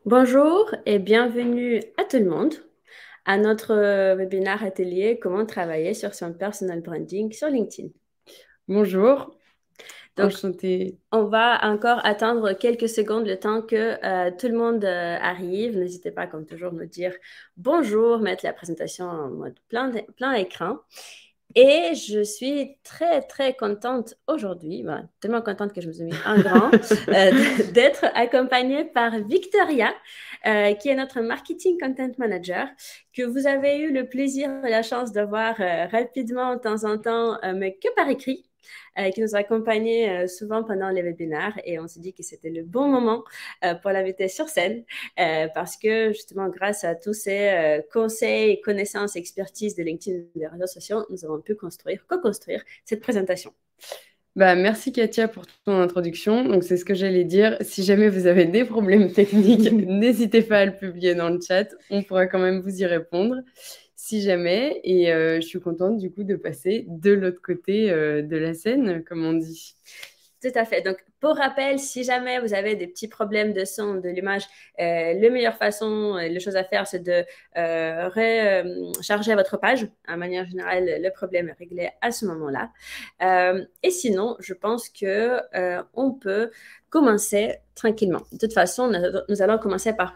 Bonjour et bienvenue à tout le monde à notre webinaire atelier Comment travailler sur son personal branding sur LinkedIn. Bonjour, Donc, enchantée. on va encore attendre quelques secondes le temps que tout le monde arrive. N'hésitez pas, comme toujours, nous dire bonjour, mettre la présentation en mode plein écran. Et je suis très, très contente aujourd'hui, tellement contente que je me suis mis en grand, d'être accompagnée par Victoria, qui est notre marketing content manager, que vous avez eu le plaisir et la chance de voir rapidement de temps en temps, mais que par écrit, qui nous a accompagnés souvent pendant les webinaires. Et on s'est dit que c'était le bon moment pour l'inviter sur scène, parce que justement, grâce à tous ces conseils, connaissances, expertise de LinkedIn et des réseaux sociaux, nous avons pu co-construire cette présentation. Merci Katia pour ton introduction. Donc c'est ce que j'allais dire. Si jamais vous avez des problèmes techniques, n'hésitez pas à le publier dans le chat. On pourra quand même vous y répondre si jamais. Et je suis contente du coup de passer de l'autre côté de la scène, comme on dit. Tout à fait. Donc, pour rappel, si jamais vous avez des petits problèmes de son, de l'image, la meilleure façon, la chose à faire, c'est de recharger votre page. De manière générale, le problème est réglé à ce moment-là. Et sinon, je pense que on peut commencer tranquillement. De toute façon, nous allons commencer par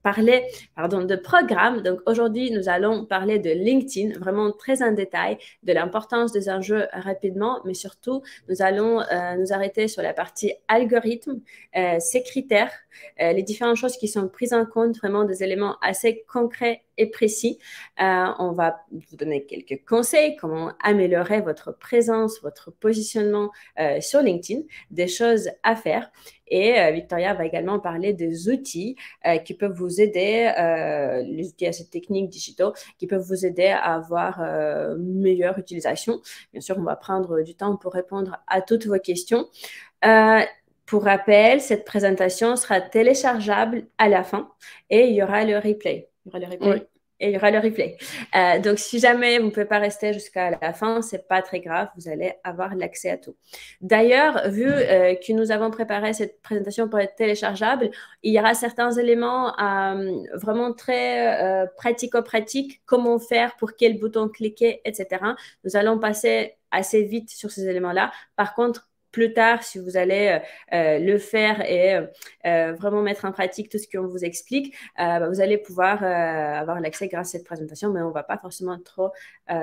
parler de programme. Donc, aujourd'hui, nous allons parler de LinkedIn, vraiment très en détail, de l'importance des enjeux rapidement, mais surtout, nous allons nous arrêter sur la partie algorithme, ses critères, les différentes choses qui sont prises en compte, vraiment des éléments assez concrets et précis. On va vous donner quelques conseils, comment améliorer votre présence, votre positionnement sur LinkedIn, des choses à faire. Et Victoria va également parler des outils qui peuvent vous aider, les outils assez techniques, digitaux, qui peuvent vous aider à avoir une meilleure utilisation. Bien sûr, on va prendre du temps pour répondre à toutes vos questions. Euh, pour rappel, cette présentation sera téléchargeable à la fin et il y aura le replay. Il y aura le Oui. replay et il y aura le replay. Donc, si jamais vous ne pouvez pas rester jusqu'à la fin, c'est pas très grave, vous allez avoir l'accès à tout. D'ailleurs, vu que nous avons préparé cette présentation pour être téléchargeable, il y aura certains éléments vraiment très pratico-pratiques, comment faire, pour quel bouton cliquer, etc. Nous allons passer assez vite sur ces éléments-là. Par contre, plus tard, si vous allez le faire et vraiment mettre en pratique tout ce qu'on vous explique, vous allez pouvoir avoir l'accès grâce à cette présentation, mais on ne va pas forcément trop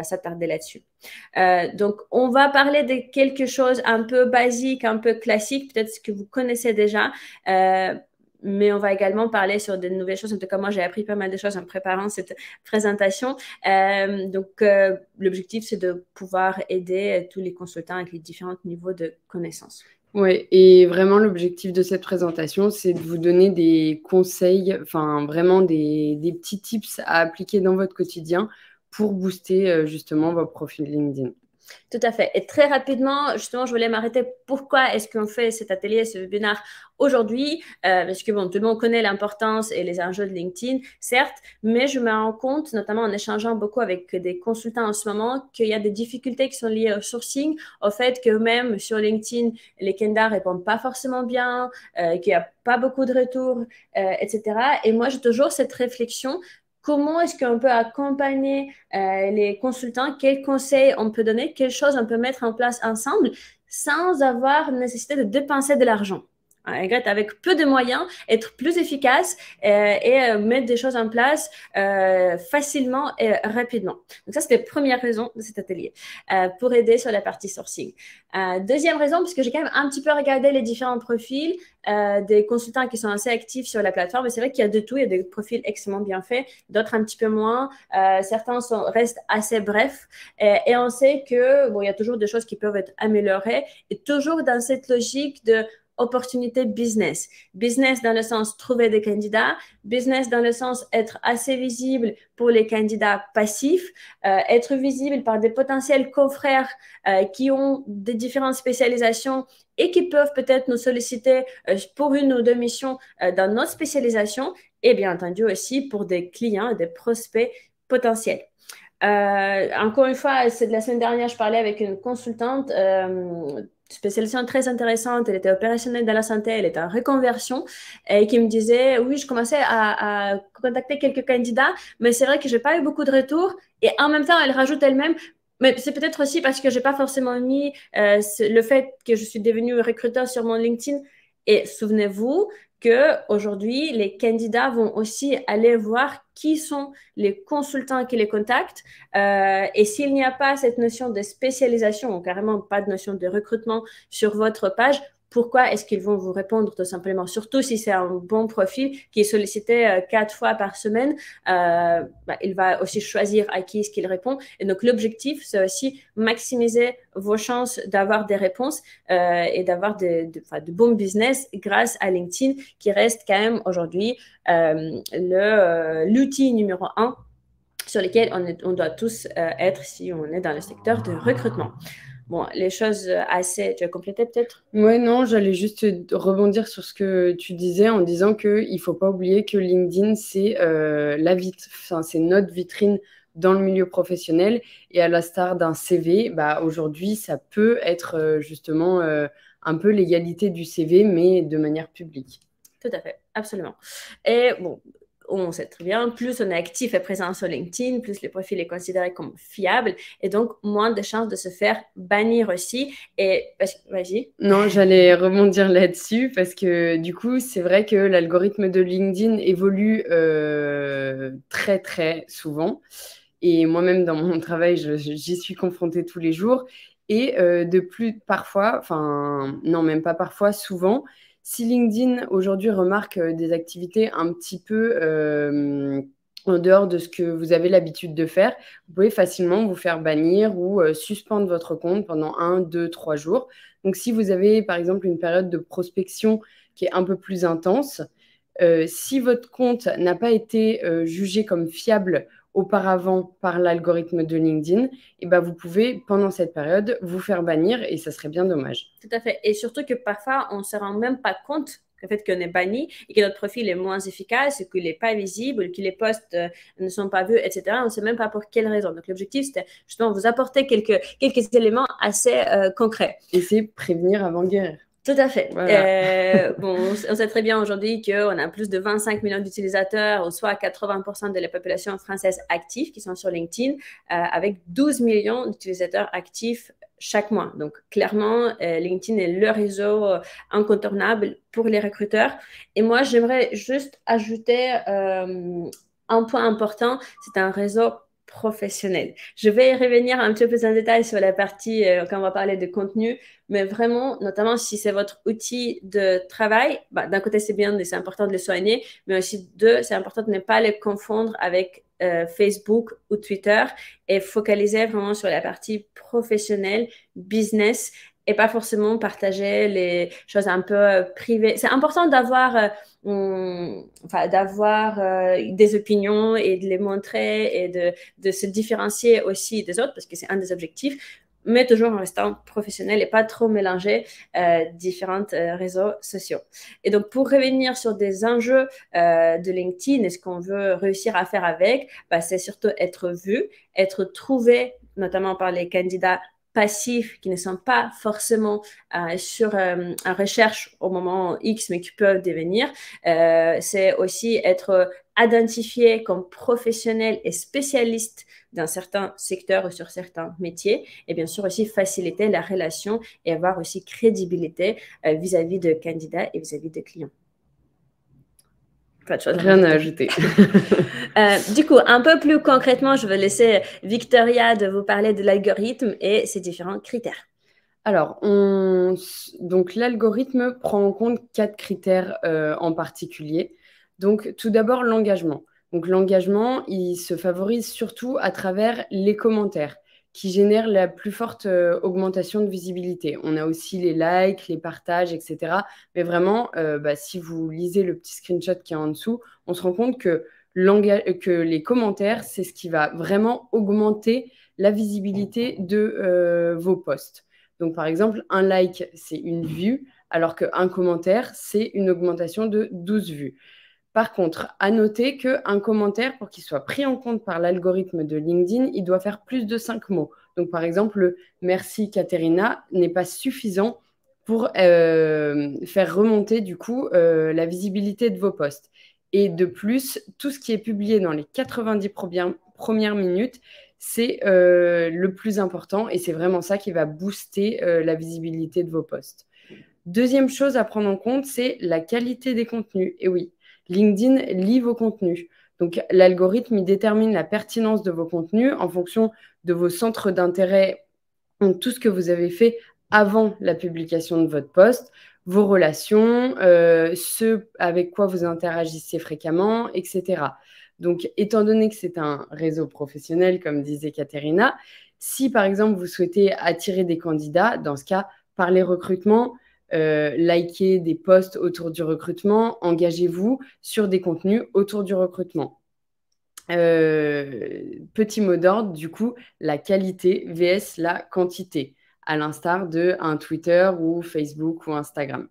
s'attarder là-dessus. Donc, on va parler de quelque chose un peu basique, un peu classique, peut-être ce que vous connaissez déjà. Mais on va également parler sur de nouvelles choses. En tout cas, moi, j'ai appris pas mal de choses en préparant cette présentation. L'objectif, c'est de pouvoir aider tous les consultants avec les différents niveaux de connaissances. Ouais, et vraiment l'objectif de cette présentation, c'est de vous donner des conseils, enfin vraiment des petits tips à appliquer dans votre quotidien pour booster justement vos profils LinkedIn. Tout à fait. Et très rapidement, justement, je voulais m'arrêter. Pourquoi est-ce qu'on fait cet atelier, ce webinaire aujourd'hui? Parce que, bon, tout le monde connaît l'importance et les enjeux de LinkedIn, certes, mais je me rends compte, notamment en échangeant beaucoup avec des consultants en ce moment, qu'il y a des difficultés qui sont liées au sourcing, au fait que même sur LinkedIn, les candidats répondent pas forcément bien, qu'il n'y a pas beaucoup de retours, etc. Et moi, j'ai toujours cette réflexion. Comment est-ce qu'on peut accompagner les consultants, quels conseils on peut donner, quelles choses on peut mettre en place ensemble sans avoir nécessité de dépenser de l'argent. Avec peu de moyens, être plus efficace et mettre des choses en place facilement et rapidement. Donc ça, c'était la première raison de cet atelier, pour aider sur la partie sourcing. Deuxième raison, parce que j'ai quand même un petit peu regardé les différents profils des consultants qui sont assez actifs sur la plateforme, et c'est vrai qu'il y a de tout, il y a des profils extrêmement bien faits, d'autres un petit peu moins, certains restent assez brefs, et on sait que bon, il y a toujours des choses qui peuvent être améliorées, et toujours dans cette logique de opportunité business. Business dans le sens trouver des candidats, business dans le sens être assez visible pour les candidats passifs, être visible par des potentiels confrères qui ont des différentes spécialisations et qui peuvent peut-être nous solliciter pour une ou deux missions dans notre spécialisation, et bien entendu aussi pour des clients et des prospects potentiels. Encore une fois, c'est de la semaine dernière, je parlais avec une consultante spécialisation très intéressante, elle était opérationnelle dans la santé, elle était en reconversion, et qui me disait, oui, je commençais à contacter quelques candidats, mais c'est vrai que j'ai pas eu beaucoup de retours. Et en même temps, elle rajoute elle-même, mais c'est peut-être aussi parce que j'ai pas forcément mis le fait que je suis devenue recruteur sur mon LinkedIn. Et souvenez-vous que aujourd'hui, les candidats vont aussi aller voir qui sont les consultants qui les contactent. Et s'il n'y a pas cette notion de spécialisation, ou carrément pas de notion de recrutement sur votre page, pourquoi est-ce qu'ils vont vous répondre tout simplement? Surtout si c'est un bon profil qui est sollicité 4 fois par semaine, il va aussi choisir à qui est-ce qu'il répond. Et donc l'objectif, c'est aussi maximiser vos chances d'avoir des réponses et d'avoir de bons business grâce à LinkedIn, qui reste quand même aujourd'hui l'outil numéro 1 sur lequel on doit tous être si on est dans le secteur de recrutement. Bon, les choses assez... Tu as complété peut-être? Ouais, non, j'allais juste rebondir sur ce que tu disais en disant qu'il ne faut pas oublier que LinkedIn, c'est c'est notre vitrine dans le milieu professionnel. Et à la star d'un CV, aujourd'hui, ça peut être justement un peu l'égalité du CV, mais de manière publique. Tout à fait, absolument. Et bon, on sait très bien, plus on est actif et présent sur LinkedIn, plus le profil est considéré comme fiable et donc moins de chances de se faire bannir aussi. Et vas-y. Non, j'allais rebondir là-dessus parce que du coup, c'est vrai que l'algorithme de LinkedIn évolue très, très souvent. Et moi-même, dans mon travail, j'y suis confrontée tous les jours. Et de plus, parfois, enfin, non, même pas parfois, souvent, si LinkedIn aujourd'hui remarque des activités un petit peu en dehors de ce que vous avez l'habitude de faire, vous pouvez facilement vous faire bannir ou suspendre votre compte pendant 1, 2, 3 jours. Donc, si vous avez, par exemple, une période de prospection qui est un peu plus intense, si votre compte n'a pas été jugé comme fiable auparavant par l'algorithme de LinkedIn, et vous pouvez, pendant cette période, vous faire bannir et ça serait bien dommage. Tout à fait. Et surtout que parfois, on ne se rend même pas compte du fait qu'on est banni et que notre profil est moins efficace, qu'il n'est pas visible, que les posts ne sont pas vus, etc. On ne sait même pas pour quelle raison. Donc, l'objectif, c'était justement vous apporter quelques éléments assez concrets. Et c'est prévenir avant guérir. Tout à fait. Voilà. On sait très bien aujourd'hui qu'on a plus de 25 millions d'utilisateurs, ou soit 80% de la population française active qui sont sur LinkedIn, avec 12 millions d'utilisateurs actifs chaque mois. Donc, clairement, LinkedIn est le réseau incontournable pour les recruteurs. Et moi, j'aimerais juste ajouter un point important, c'est un réseau professionnel. Je vais y revenir un petit peu plus en détail sur la partie quand on va parler de contenu, mais vraiment, notamment si c'est votre outil de travail, d'un côté c'est bien, c'est important de le soigner, mais aussi c'est important de ne pas le confondre avec Facebook ou Twitter et focaliser vraiment sur la partie professionnelle, business, et pas forcément partager les choses un peu privées. C'est important d'avoir des opinions et de les montrer et de se différencier aussi des autres parce que c'est un des objectifs, mais toujours en restant professionnel et pas trop mélanger différents réseaux sociaux. Et donc, pour revenir sur des enjeux de LinkedIn et ce qu'on veut réussir à faire avec, c'est surtout être vu, être trouvé, notamment par les candidats passifs qui ne sont pas forcément sur en recherche au moment X, mais qui peuvent devenir. C'est aussi être identifié comme professionnel et spécialiste dans certains secteurs ou sur certains métiers, et bien sûr aussi faciliter la relation et avoir aussi crédibilité vis-à-vis de candidats et vis-à-vis de clients. Rien à ajouter. Du coup, un peu plus concrètement, je vais laisser Victoria de vous parler de l'algorithme et ses différents critères. Alors, donc l'algorithme prend en compte 4 critères en particulier. Donc, tout d'abord, l'engagement. Donc, l'engagement, il se favorise surtout à travers les commentaires qui génèrent la plus forte augmentation de visibilité. On a aussi les likes, les partages, etc. Mais vraiment, si vous lisez le petit screenshot qui est en dessous, on se rend compte que les commentaires, c'est ce qui va vraiment augmenter la visibilité de vos posts. Donc, par exemple, un like, c'est une vue, alors qu'un commentaire, c'est une augmentation de 12 vues. Par contre, à noter qu'un commentaire, pour qu'il soit pris en compte par l'algorithme de LinkedIn, il doit faire plus de 5 mots. Donc, par exemple, le « Merci Katerina » n'est pas suffisant pour faire remonter du coup la visibilité de vos posts. Et de plus, tout ce qui est publié dans les 90 premières minutes, c'est le plus important et c'est vraiment ça qui va booster la visibilité de vos posts. Deuxième chose à prendre en compte, c'est la qualité des contenus. Et oui, LinkedIn lit vos contenus. Donc, l'algorithme, il détermine la pertinence de vos contenus en fonction de vos centres d'intérêt, donc tout ce que vous avez fait avant la publication de votre post, vos relations, ceux avec quoi vous interagissez fréquemment, etc. Donc, étant donné que c'est un réseau professionnel, comme disait Katerina, si par exemple vous souhaitez attirer des candidats, dans ce cas, parlez recrutement, likez des posts autour du recrutement, engagez-vous sur des contenus autour du recrutement. Petit mot d'ordre, du coup, la qualité vs la quantité, à l'instar de un Twitter ou Facebook ou Instagram.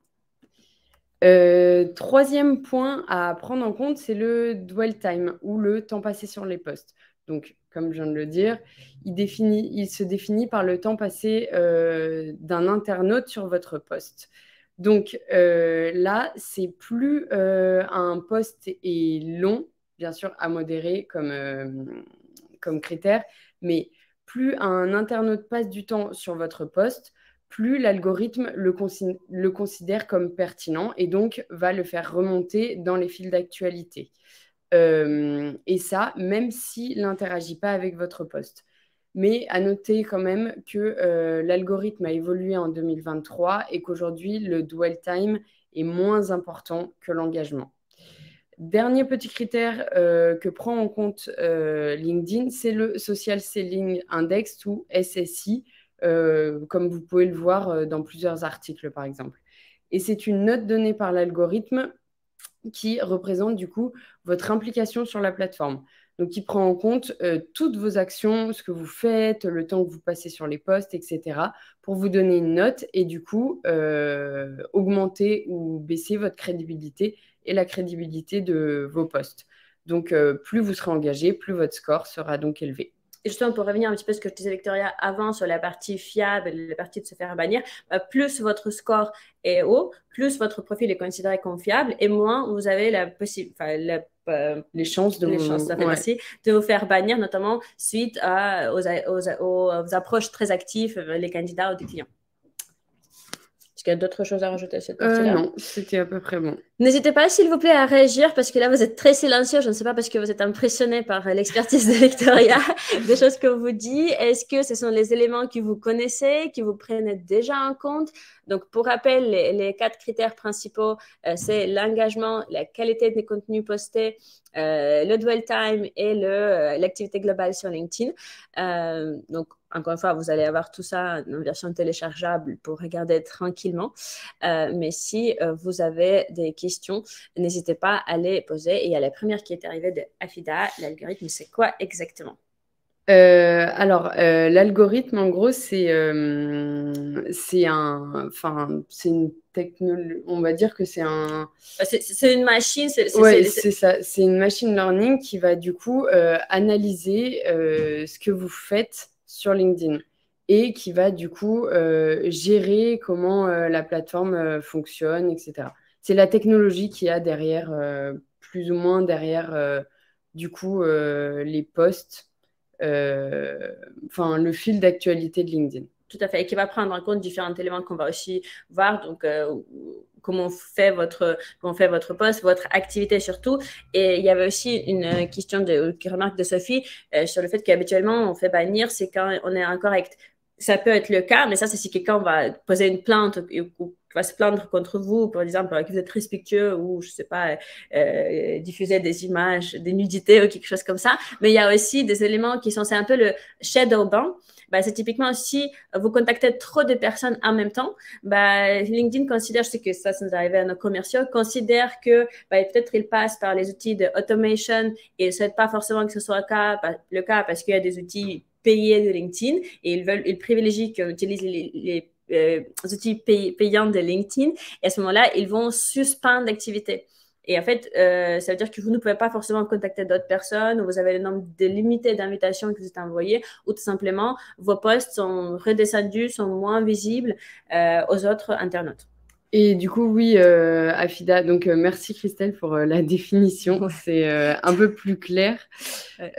Troisième point à prendre en compte, c'est le dwell time ou le temps passé sur les posts. Donc, comme je viens de le dire, il se définit par le temps passé d'un internaute sur votre post. Donc là, c'est plus un post est long, bien sûr, à modérer comme critère, mais plus un internaute passe du temps sur votre post, plus l'algorithme le considère comme pertinent et donc va le faire remonter dans les fils d'actualité. Et ça, même s'il n'interagit pas avec votre post. Mais à noter quand même que l'algorithme a évolué en 2023 et qu'aujourd'hui, le dwell time est moins important que l'engagement. Dernier petit critère que prend en compte LinkedIn, c'est le Social Selling Index ou SSI, comme vous pouvez le voir dans plusieurs articles, par exemple. Et c'est une note donnée par l'algorithme qui représente du coup votre implication sur la plateforme. Donc, il prend en compte toutes vos actions, ce que vous faites, le temps que vous passez sur les posts, etc., pour vous donner une note et du coup augmenter ou baisser votre crédibilité et la crédibilité de vos posts. Donc, plus vous serez engagé, plus votre score sera donc élevé. Et justement, pour revenir un petit peu à ce que je disais, Victoria, avant sur la partie fiable, la partie de se faire bannir, plus votre score est haut, plus votre profil est considéré comme fiable et moins vous avez les chances de vous faire bannir, notamment suite aux approches très actives, les candidats ou des clients. Est-ce qu'il y a d'autres choses à rajouter à cette partie-là? Non, c'était à peu près bon. N'hésitez pas, s'il vous plaît, à réagir parce que là, vous êtes très silencieux. Je ne sais pas parce que vous êtes impressionné par l'expertise de Victoria, des choses que vous dit. Est-ce que ce sont les éléments que vous connaissez, que vous prenez déjà en compte? Donc, pour rappel, les 4 critères principaux, c'est l'engagement, la qualité des contenus postés, le dwell time et l'activité globale sur LinkedIn. Donc, encore une fois, vous allez avoir tout ça en version téléchargeable pour regarder tranquillement. Mais si vous avez des questions, n'hésitez pas à les poser. Et il y a la première qui est arrivée de Afida. L'algorithme, c'est quoi exactement? L'algorithme, en gros, c'est une technologie. On va dire que c'est un. C'est une machine. C'est ça. C'est une machine learning qui va du coup analyser ce que vous faites sur LinkedIn et qui va du coup gérer comment la plateforme fonctionne, etc. C'est la technologie qui a derrière, plus ou moins derrière, du coup, les posts. Le fil d'actualité de LinkedIn. Tout à fait, et qui va prendre en compte différents éléments qu'on va aussi voir, donc comment fait votre poste, votre activité surtout. Et il y avait aussi une question qui remarque de Sophie sur le fait qu'habituellement on fait bannir, c'est quand on est incorrect. Ça peut être le cas, mais ça c'est si quelqu'un va poser une plainte ou va se plaindre contre vous, par exemple, que vous êtes respectueux ou, je sais pas, diffuser des images, des nudités ou quelque chose comme ça. Mais il y a aussi des éléments qui sont, c'est un peu le shadow ban. C'est typiquement si vous contactez trop de personnes en même temps, LinkedIn considère, je sais que ça nous arrive à nos commerciaux, considère que peut-être ils passent par les outils de automation et ne souhaitent pas forcément que ce soit le cas parce qu'il y a des outils payés de LinkedIn et ils privilégient qu'on utilise les outils payants de LinkedIn. Et à ce moment-là, ils vont suspendre l'activité. Et en fait, ça veut dire que vous ne pouvez pas forcément contacter d'autres personnes, ou vous avez le nombre limité d'invitations que vous êtes envoyées, ou tout simplement, vos posts sont redescendus, sont moins visibles aux autres internautes. Et du coup, oui, Afida, donc merci Christelle pour la définition, Ouais. c'est un peu plus clair. Ouais.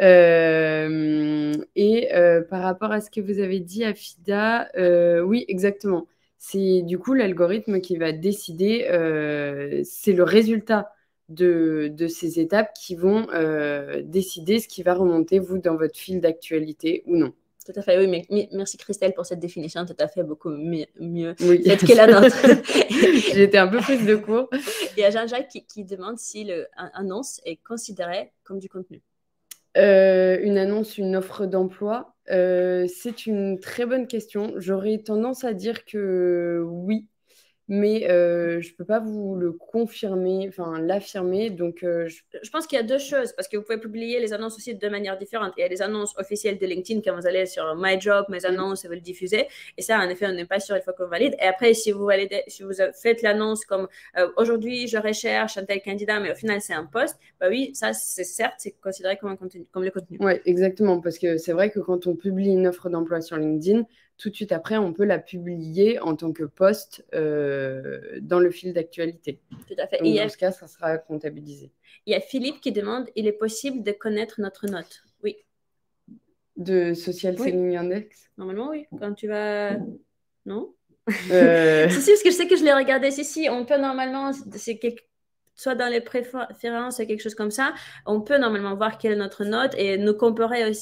Et par rapport à ce que vous avez dit, Afida, oui, exactement. C'est du coup l'algorithme qui va décider, c'est le résultat de ces étapes qui vont décider ce qui va remonter, vous, dans votre fil d'actualité ou non. Tout à fait, oui, mais merci Christelle pour cette définition, tout à fait beaucoup mieux Oui. faite que la nôtre. J'ai été un peu prise de court. Il y a Jean-Jacques qui demande si l'annonce est considérée comme du contenu. Une annonce, une offre d'emploi, c'est une très bonne question. J'aurais tendance à dire que oui, mais je ne peux pas vous le confirmer, enfin l'affirmer. Donc, je pense qu'il y a deux choses, parce que vous pouvez publier les annonces aussi de deux manières différentes. Il y a les annonces officielles de LinkedIn, quand vous allez sur My Job, mes annonces, et vous le diffusez. Et ça, en effet, on n'est pas sûr, il faut qu'on valide. Et après, si vous faites l'annonce comme aujourd'hui, je recherche un tel candidat, mais au final, c'est un post, bah oui, ça, c'est certes, c'est considéré comme un contenu, comme le contenu. Oui, exactement, parce que c'est vrai que quand on publie une offre d'emploi sur LinkedIn, tout de suite après, on peut la publier en tant que post dans le fil d'actualité. Tout à fait. Donc, dans ce cas, ça sera comptabilisé. Il y a Philippe qui demande, il est possible de connaître notre note? Oui. De Social Selling Index? Normalement, oui. Quand tu vas... Non? Si, parce que je sais que je l'ai regardé. Si, on peut normalement... Soit dans les préférences, quelque chose comme ça, on peut normalement voir quelle est notre note et nous comparer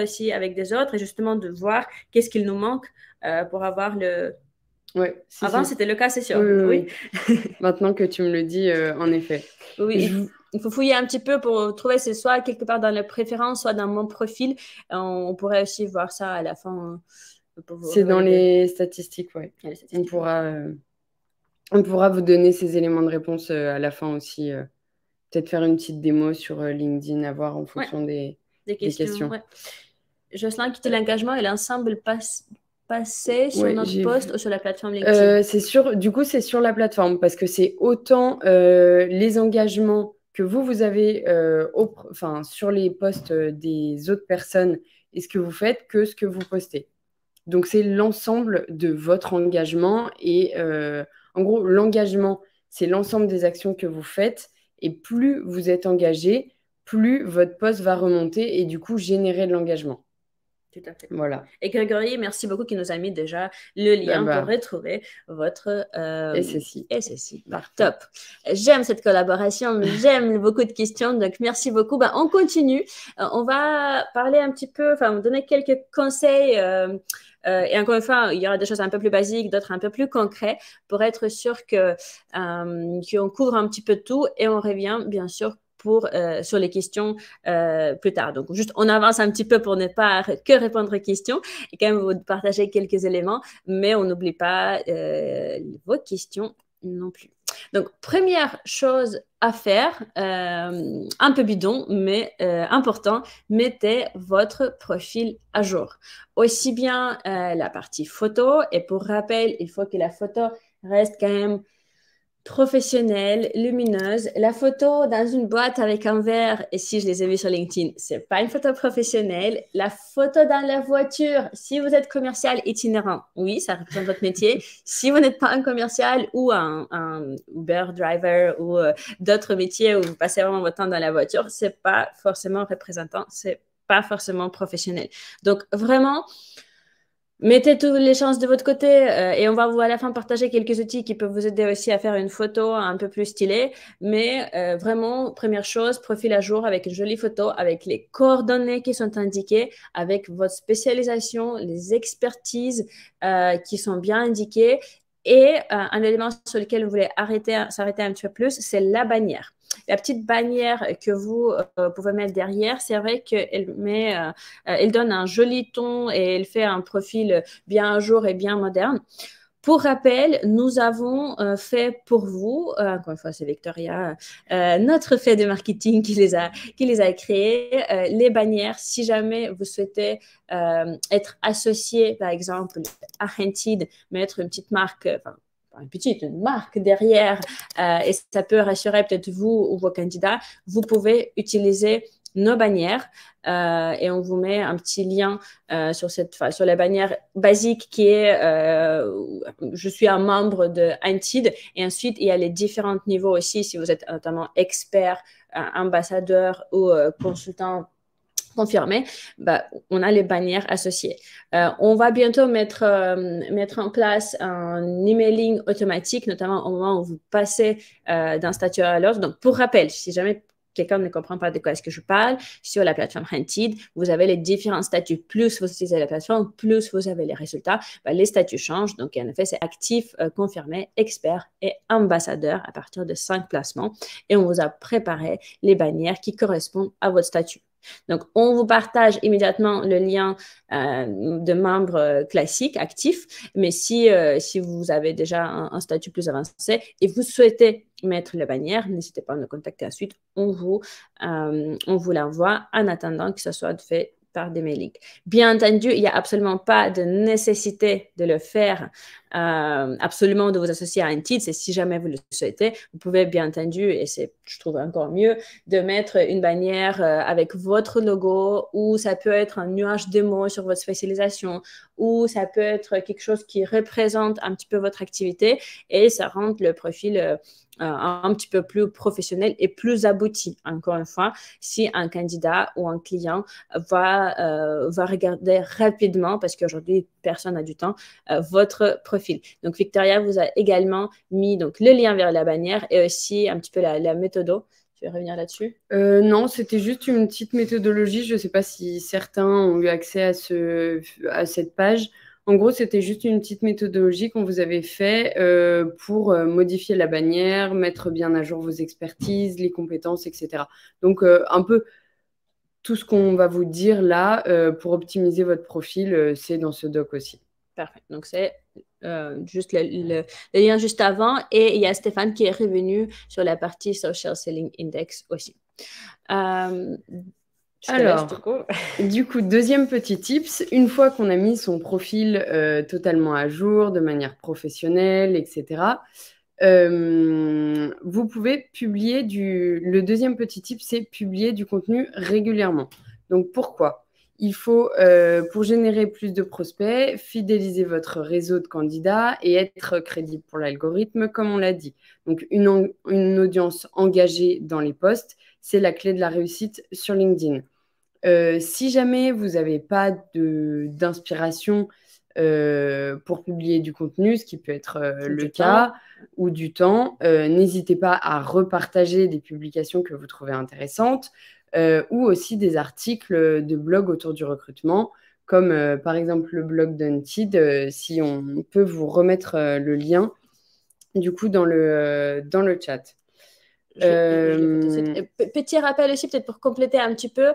aussi avec des autres et justement de voir qu'est-ce qu'il nous manque pour avoir le... Ouais, Avant, c'était le cas, c'est sûr. Oui. Maintenant que tu me le dis, en effet. Oui, il faut fouiller un petit peu pour trouver, c'est soit quelque part dans les préférences, soit dans mon profil. On pourrait aussi voir ça à la fin. C'est dans les statistiques, oui. On pourra vous donner ces éléments de réponse à la fin aussi. Peut-être faire une petite démo sur LinkedIn à voir en fonction des questions. Ouais. Jocelyn qui dit l'engagement et l'ensemble passé sur notre post ou sur la plateforme LinkedIn. Du coup, c'est sur la plateforme parce que c'est autant les engagements que vous avez sur les posts des autres personnes et ce que vous faites que ce que vous postez. Donc, c'est l'ensemble de votre engagement et en gros, l'engagement, c'est l'ensemble des actions que vous faites et plus vous êtes engagé, plus votre post va remonter et du coup générer de l'engagement. Tout à fait. Voilà. Et Grégory, merci beaucoup qui nous a mis déjà le lien pour retrouver votre SSI. Top. J'aime cette collaboration, j'aime beaucoup de questions, donc merci beaucoup. On continue. On va parler un petit peu, vous donner quelques conseils. Et encore une fois, il y aura des choses un peu plus basiques, d'autres un peu plus concrets pour être sûr qu'on couvre un petit peu tout et on revient bien sûr sur les questions plus tard. Donc, juste, on avance un petit peu pour ne pas que répondre aux questions et quand même vous partager quelques éléments, mais on n'oublie pas vos questions non plus. Donc, première chose à faire, un peu bidon, mais important, mettez votre profil à jour. Aussi bien la partie photo, et pour rappel, il faut que la photo reste quand même professionnelle, lumineuse. La photo dans une boîte avec un verre, et si je les ai vus sur LinkedIn, c'est pas une photo professionnelle. La photo dans la voiture, si vous êtes commercial itinérant, oui, ça représente votre métier. Si vous n'êtes pas un commercial ou un Uber driver ou d'autres métiers où vous passez vraiment votre temps dans la voiture, c'est pas forcément représentant, c'est pas forcément professionnel. Donc vraiment, mettez toutes les chances de votre côté et on va vous à la fin partager quelques outils qui peuvent vous aider aussi à faire une photo un peu plus stylée. Mais vraiment, première chose, profil à jour avec une jolie photo, avec les coordonnées qui sont indiquées, avec votre spécialisation, les expertises qui sont bien indiquées. Et un élément sur lequel vous voulez s'arrêter un petit peu plus, c'est la bannière. La petite bannière que vous pouvez mettre derrière, c'est vrai qu'elle elle donne un joli ton et elle fait un profil bien à jour et bien moderne. Pour rappel, nous avons fait pour vous, encore une fois, c'est Victoria, notre fait de marketing qui les a créés, les bannières. Si jamais vous souhaitez être associé, par exemple, à Hunted, mettre une petite marque, une marque derrière, et ça peut rassurer peut-être vous ou vos candidats, vous pouvez utiliser nos bannières et on vous met un petit lien sur la bannière basique qui est je suis un membre de Antid, et ensuite il y a les différents niveaux aussi si vous êtes notamment expert, ambassadeur ou consultant confirmé, on a les bannières associées. On va bientôt mettre en place un emailing automatique, notamment au moment où vous passez d'un statut à l'autre. Donc, pour rappel, si jamais quelqu'un ne comprend pas de quoi est-ce que je parle, sur la plateforme Hunted, vous avez les différents statuts. Plus vous utilisez la plateforme, plus vous avez les résultats. Les statuts changent. Donc, en effet, c'est actif, confirmé, expert et ambassadeur à partir de 5 placements. Et on vous a préparé les bannières qui correspondent à votre statut. Donc, on vous partage immédiatement le lien de membre classique, actif, mais si vous avez déjà un statut plus avancé et vous souhaitez mettre la bannière, n'hésitez pas à nous contacter ensuite, on vous l'envoie en attendant que ce soit fait par des mailings. Bien entendu, il n'y a absolument pas de nécessité de le faire, absolument de vous associer à un titre. C'est si jamais vous le souhaitez, vous pouvez bien entendu, et c'est, je trouve encore mieux, de mettre une bannière avec votre logo, ou ça peut être un nuage de mots sur votre spécialisation, ou ça peut être quelque chose qui représente un petit peu votre activité, et ça rend le profil un petit peu plus professionnel et plus abouti. Encore une fois, si un candidat ou un client va regarder rapidement, parce qu'aujourd'hui, personne n'a du temps, votre profil. Donc, Victoria vous a également mis donc, le lien vers la bannière et aussi un petit peu la méthode. Tu veux revenir là-dessus? Non, c'était juste une petite méthodologie. Je ne sais pas si certains ont eu accès à cette page. En gros, c'était juste une petite méthodologie qu'on vous avait fait pour modifier la bannière, mettre bien à jour vos expertises, les compétences, etc. Donc, un peu tout ce qu'on va vous dire là pour optimiser votre profil, c'est dans ce doc aussi. Parfait. Donc, c'est juste le lien juste avant. Et il y a Stéphane qui est revenu sur la partie Social Selling Index aussi. Alors, du coup, deuxième petit tips, une fois qu'on a mis son profil totalement à jour, de manière professionnelle, etc., vous pouvez publier le deuxième petit tip, c'est publier du contenu régulièrement. Donc, pourquoi? Il faut, pour générer plus de prospects, fidéliser votre réseau de candidats et être crédible pour l'algorithme, comme on l'a dit. Donc, une audience engagée dans les posts, c'est la clé de la réussite sur LinkedIn. Si jamais vous n'avez pas d'inspiration pour publier du contenu, ce qui peut être le cas, ou du temps, n'hésitez pas à repartager des publications que vous trouvez intéressantes ou aussi des articles de blog autour du recrutement, comme par exemple le blog d'Untid, si on peut vous remettre le lien du coup dans le chat. Petit rappel aussi, peut-être pour compléter un petit peu,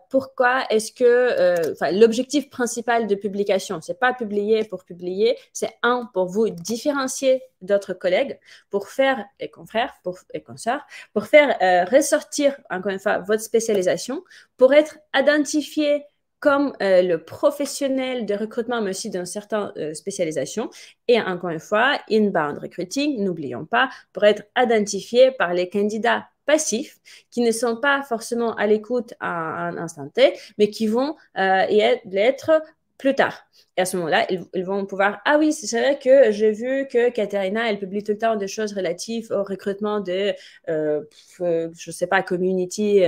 pourquoi est-ce que l'objectif principal de publication, c'est pas publier pour publier, c'est pour vous différencier d'autres collègues, pour faire, et confrères, et consoeurs, pour faire ressortir, encore une fois, votre spécialisation, pour être identifié comme le professionnel de recrutement, mais aussi d'une certaine spécialisation. Et encore une fois, inbound recruiting, n'oublions pas, pour être identifié par les candidats passifs qui ne sont pas forcément à l'écoute à un instant T, mais qui vont l'être plus tard. Et à ce moment-là, ils vont pouvoir... Ah oui, c'est vrai que j'ai vu que Katerina, elle publie tout le temps des choses relatives au recrutement de, je sais pas, community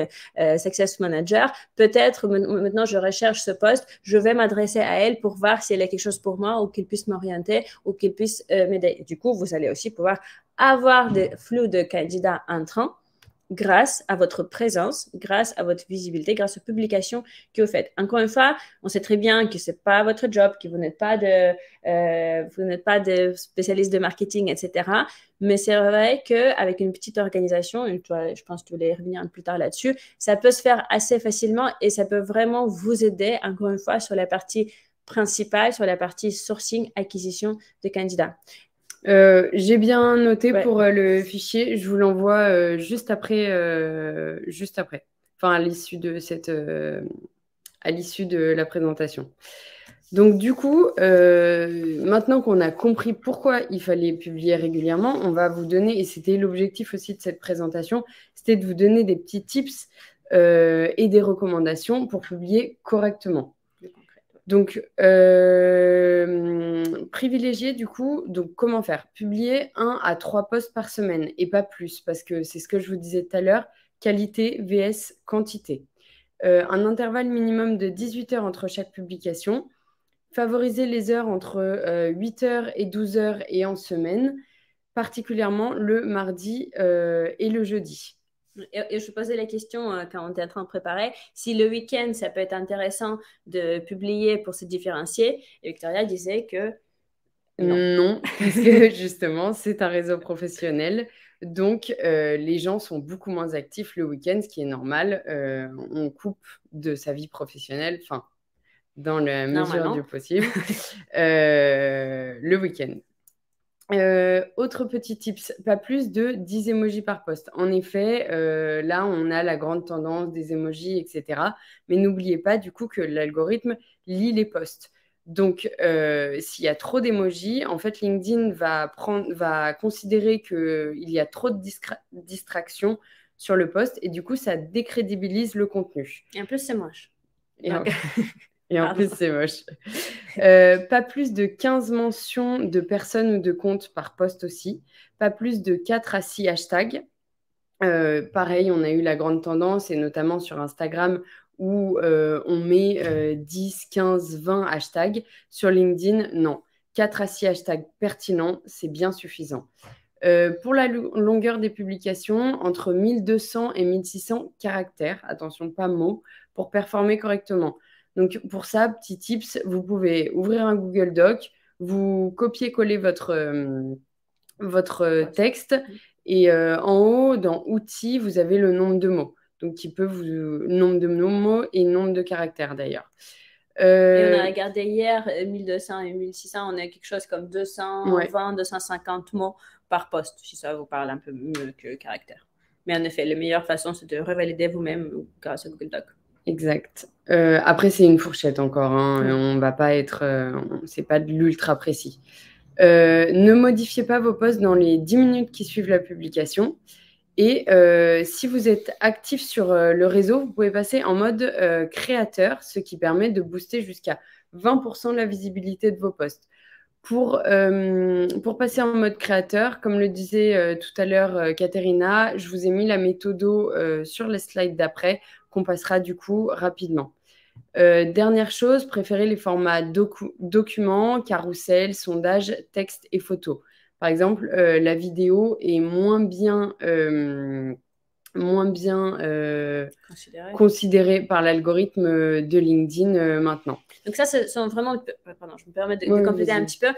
success manager. Peut-être maintenant, je recherche ce poste, je vais m'adresser à elle pour voir si elle a quelque chose pour moi ou qu'elle puisse m'orienter ou qu'elle puisse m'aider. Du coup, vous allez aussi pouvoir avoir des flux de candidats entrants grâce à votre présence, grâce à votre visibilité, grâce aux publications que vous faites. Encore une fois, on sait très bien que c'est pas votre job, que vous n'êtes pas de spécialiste de marketing, etc. Mais c'est vrai qu'avec une petite organisation, et toi, je pense que tu voulais revenir un peu plus tard là-dessus, ça peut se faire assez facilement et ça peut vraiment vous aider, encore une fois, sur la partie principale, sur la partie sourcing, acquisition de candidats. J'ai bien noté pour le fichier. Je vous l'envoie juste après. Enfin, à l'issue de la présentation. Donc, du coup, maintenant qu'on a compris pourquoi il fallait publier régulièrement, on va vous donner, et c'était l'objectif aussi de cette présentation, c'était de vous donner des petits tips et des recommandations pour publier correctement. Donc, privilégier, du coup, donc comment faire? Publier 1 à 3 posts par semaine et pas plus, parce que c'est ce que je vous disais tout à l'heure, qualité vs quantité. Un intervalle minimum de 18 heures entre chaque publication. Favoriser les heures entre 8 heures et 12 heures et en semaine, particulièrement le mardi et le jeudi. Et je posais la question quand on était en train de préparer, si le week-end, ça peut être intéressant de publier pour se différencier. Et Victoria disait que non, puisque justement, c'est un réseau professionnel. Donc, les gens sont beaucoup moins actifs le week-end, ce qui est normal. On coupe de sa vie professionnelle, enfin, dans la mesure du possible, le week-end. Autre petit tips, pas plus de 10 emojis par post. En effet, là, on a la grande tendance des emojis, etc. Mais n'oubliez pas du coup que l'algorithme lit les posts. Donc, s'il y a trop d'emojis, en fait, LinkedIn va considérer qu'il y a trop de distractions sur le post et du coup, ça décrédibilise le contenu. Et en plus, c'est moche. Et en plus, c'est moche. Pas plus de 15 mentions de personnes ou de comptes par post aussi. Pas plus de 4 à 6 hashtags. Pareil, on a eu la grande tendance, et notamment sur Instagram, où on met 10, 15, 20 hashtags. Sur LinkedIn, non. 4 à 6 hashtags pertinents, c'est bien suffisant. Pour la longueur des publications, entre 1200 et 1600 caractères, attention, pas mots, pour performer correctement. Donc pour ça, petit tips, vous pouvez ouvrir un Google Doc, vous copier-coller votre texte et en haut, dans Outils, vous avez le nombre de mots. Donc qui peut nombre de mots et nombre de caractères d'ailleurs. Et on a regardé hier 1200 et 1600, on a quelque chose comme 220, 250 mots par poste, si ça vous parle un peu mieux que caractère. Mais en effet, la meilleure façon, c'est de revalider vous-même grâce à Google Doc. Exact. Après, c'est une fourchette encore. On va pas être. C'est pas de l'ultra précis. Ne modifiez pas vos posts dans les 10 minutes qui suivent la publication. Et si vous êtes actif sur le réseau, vous pouvez passer en mode créateur, ce qui permet de booster jusqu'à 20% la visibilité de vos posts. Pour passer en mode créateur, comme le disait tout à l'heure Katerina, je vous ai mis la méthode sur les slides d'après, qu'on passera du coup rapidement. Dernière chose, préférez les formats documents, carrousel, sondage, texte et photo. Par exemple, la vidéo est moins bien considérée par l'algorithme de LinkedIn maintenant. Donc ça, ce sont vraiment... Pardon, je me permets de compléter un petit peu.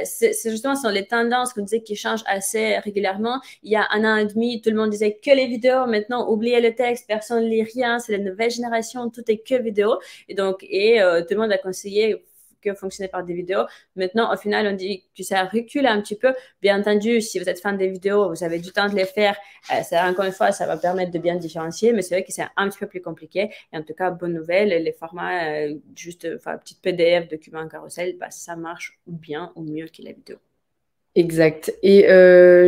C'est justement sur les tendances qu'on disait qui changent assez régulièrement. Il y a 1 an et demi, tout le monde disait que les vidéos. Maintenant, oubliez le texte, personne ne lit rien. C'est la nouvelle génération, tout est que vidéo. Et donc, tout le monde a conseillé que fonctionner par des vidéos. Maintenant, au final, on dit que ça recule un petit peu. Bien entendu, si vous êtes fan des vidéos, vous avez du temps de les faire. Encore une fois, ça va permettre de bien différencier, mais c'est vrai que c'est un petit peu plus compliqué. Et en tout cas, bonne nouvelle, les formats, petite PDF, document, carrousel, ça marche bien ou mieux que la vidéo. Exact. Et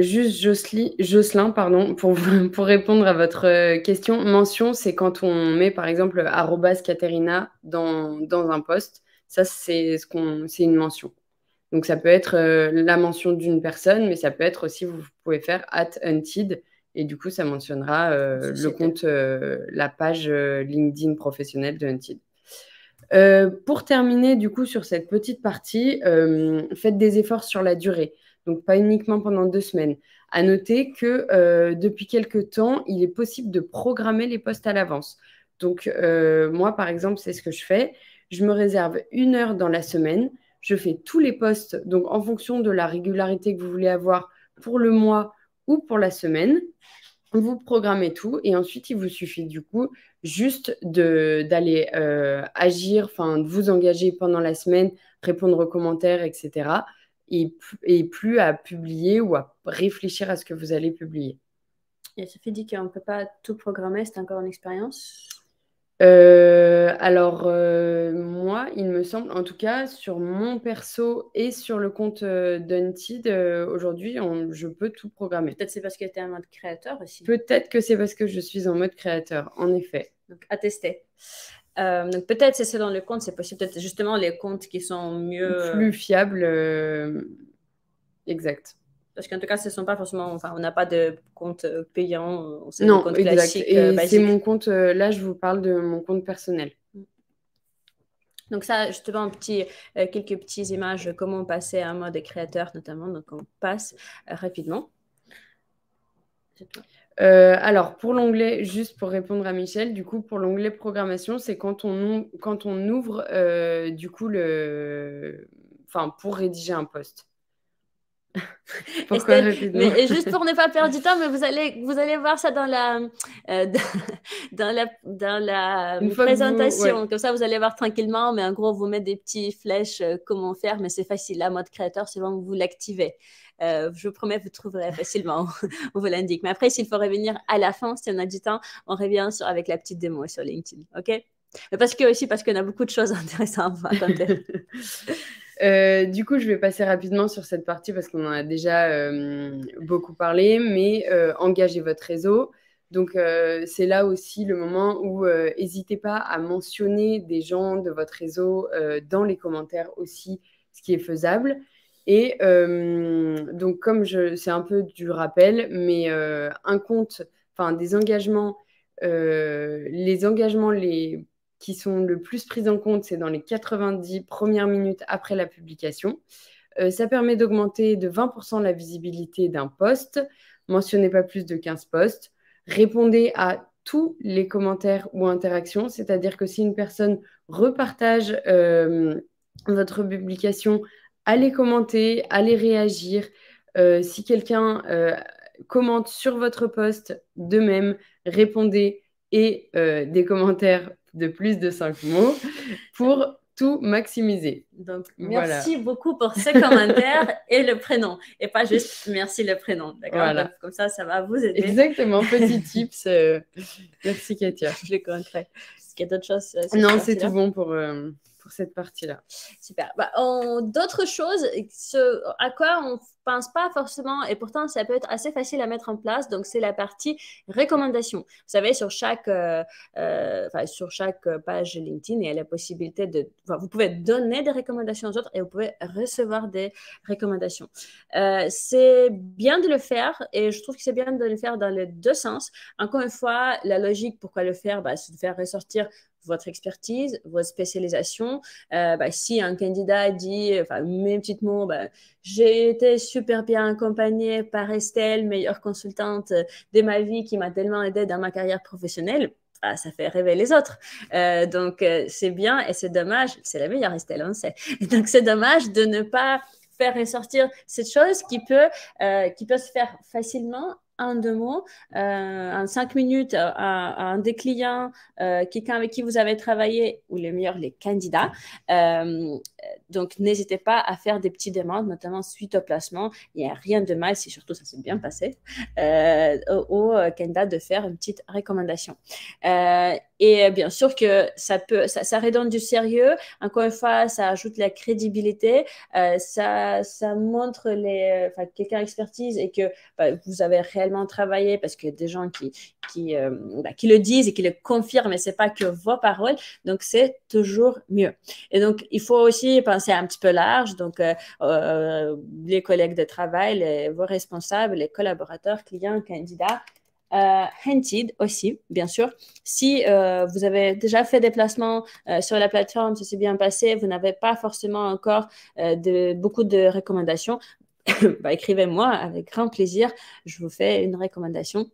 juste Jocelyn, pardon, pour répondre à votre question, mention, c'est quand on met par exemple @Katerina dans un post. Ça, c'est une mention. Donc, ça peut être la mention d'une personne, mais ça peut être aussi, vous pouvez faire @Hunted, et du coup, ça mentionnera le compte, la page LinkedIn professionnelle de Hunted. Pour terminer, du coup, sur cette petite partie, faites des efforts sur la durée. Donc, pas uniquement pendant 2 semaines. À noter que depuis quelques temps, il est possible de programmer les posts à l'avance. Donc, moi, par exemple, c'est ce que je fais. Je me réserve 1 heure dans la semaine. Je fais tous les posts, donc en fonction de la régularité que vous voulez avoir pour le mois ou pour la semaine. Vous programmez tout et ensuite, il vous suffit du coup juste d'aller agir, enfin, de vous engager pendant la semaine, répondre aux commentaires, etc. Et plus à publier ou à réfléchir à ce que vous allez publier. Et Sophie dit qu'on ne peut pas tout programmer, c'est encore une expérience. Moi, il me semble, en tout cas, sur mon perso et sur le compte d'Unted, aujourd'hui, je peux tout programmer. Peut-être c'est parce que tu es en mode créateur aussi. Peut-être que c'est parce que je suis en mode créateur, en effet. Donc, à tester. Donc, peut-être c'est selon le compte, c'est possible. Peut-être justement les comptes qui sont mieux. Plus fiables, exact. Parce qu'en tout cas, ce ne sont pas forcément. Enfin, on n'a pas de compte payant. C'est Non, des comptes exact. classiques, Et basiques. c'est mon compte, là, je vous parle de mon compte personnel. Donc ça, justement, quelques petites images, comment passer à un mode créateur notamment. Donc on passe rapidement. Alors, pour l'onglet, juste pour répondre à Michel, du coup, pour l'onglet programmation, c'est quand on ouvre, du coup, pour rédiger un post. Pourquoi rapidement? Mais juste pour ne pas perdre du temps, mais vous allez voir ça dans la présentation. Ouais. Comme ça, vous allez voir tranquillement. Mais en gros, vous mettez des petites flèches, comment faire. Mais c'est facile. La mode créateur, c'est vraiment vous l'activez. Je vous promets, vous trouverez facilement. On vous l'indique. Mais après, s'il faut revenir à la fin, si on a du temps, on revient avec la petite démo sur LinkedIn. OK? Mais parce qu'on a beaucoup de choses intéressantes à raconter. Du coup, je vais passer rapidement sur cette partie parce qu'on en a déjà beaucoup parlé, mais engagez votre réseau. Donc, c'est là aussi le moment où n'hésitez pas à mentionner des gens de votre réseau dans les commentaires aussi, ce qui est faisable. Et donc, c'est un peu du rappel, mais un compte, enfin des engagements, les engagements qui sont le plus pris en compte, c'est dans les 90 premières minutes après la publication. Ça permet d'augmenter de 20% la visibilité d'un post. Mentionnez pas plus de 15 posts. Répondez à tous les commentaires ou interactions, c'est-à-dire que si une personne repartage votre publication, allez commenter, allez réagir. Si quelqu'un commente sur votre post, de même, répondez et des commentaires de plus de 5 mots pour tout maximiser. Donc, merci beaucoup pour ce commentaire et le prénom. Et pas juste merci le prénom. D'accord? Voilà. Donc, comme ça va vous aider. Exactement. Petit tips. Merci, Katia. Je le compterai. Est-ce qu'il y a d'autres choses? Non, c'est tout bon pour cette partie-là. Super. D'autres choses à quoi on pense pas forcément, et pourtant ça peut être assez facile à mettre en place, donc c'est la partie recommandation. Vous savez, sur chaque page LinkedIn, il y a la possibilité vous pouvez donner des recommandations aux autres et vous pouvez recevoir des recommandations. C'est bien de le faire, et je trouve que c'est bien de le faire dans les deux sens. Encore une fois, la logique, pourquoi le faire? C'est de faire ressortir votre expertise, votre spécialisation. Si un candidat dit, mes petits mots, j'ai été super bien accompagnée par Estelle, meilleure consultante de ma vie, qui m'a tellement aidée dans ma carrière professionnelle, ça fait rêver les autres. Donc, c'est bien et c'est dommage. C'est la meilleure Estelle, on sait. Donc, c'est dommage de ne pas faire ressortir cette chose qui peut se faire facilement en 2 mots, en 5 minutes, à un des clients, quelqu'un avec qui vous avez travaillé, ou les meilleurs, les candidats. Donc, n'hésitez pas à faire des petites demandes, notamment suite au placement. Il n'y a rien de mal, si surtout ça s'est bien passé, au candidat de faire une petite recommandation. Et bien sûr que ça redonne du sérieux. Encore une fois, ça ajoute la crédibilité. Ça montre quelqu'un expertise et que vous avez réellement travaillé, parce qu'il y a des gens qui le disent et qui le confirment, mais c'est pas que vos paroles. Donc, c'est toujours mieux. Et donc, il faut aussi penser un petit peu large. Donc, les collègues de travail, vos responsables, les collaborateurs, clients, candidats. Hunted aussi, bien sûr. Si vous avez déjà fait des placements sur la plateforme, ça s'est bien passé, vous n'avez pas forcément encore beaucoup de recommandations, écrivez-moi avec grand plaisir. Je vous fais une recommandation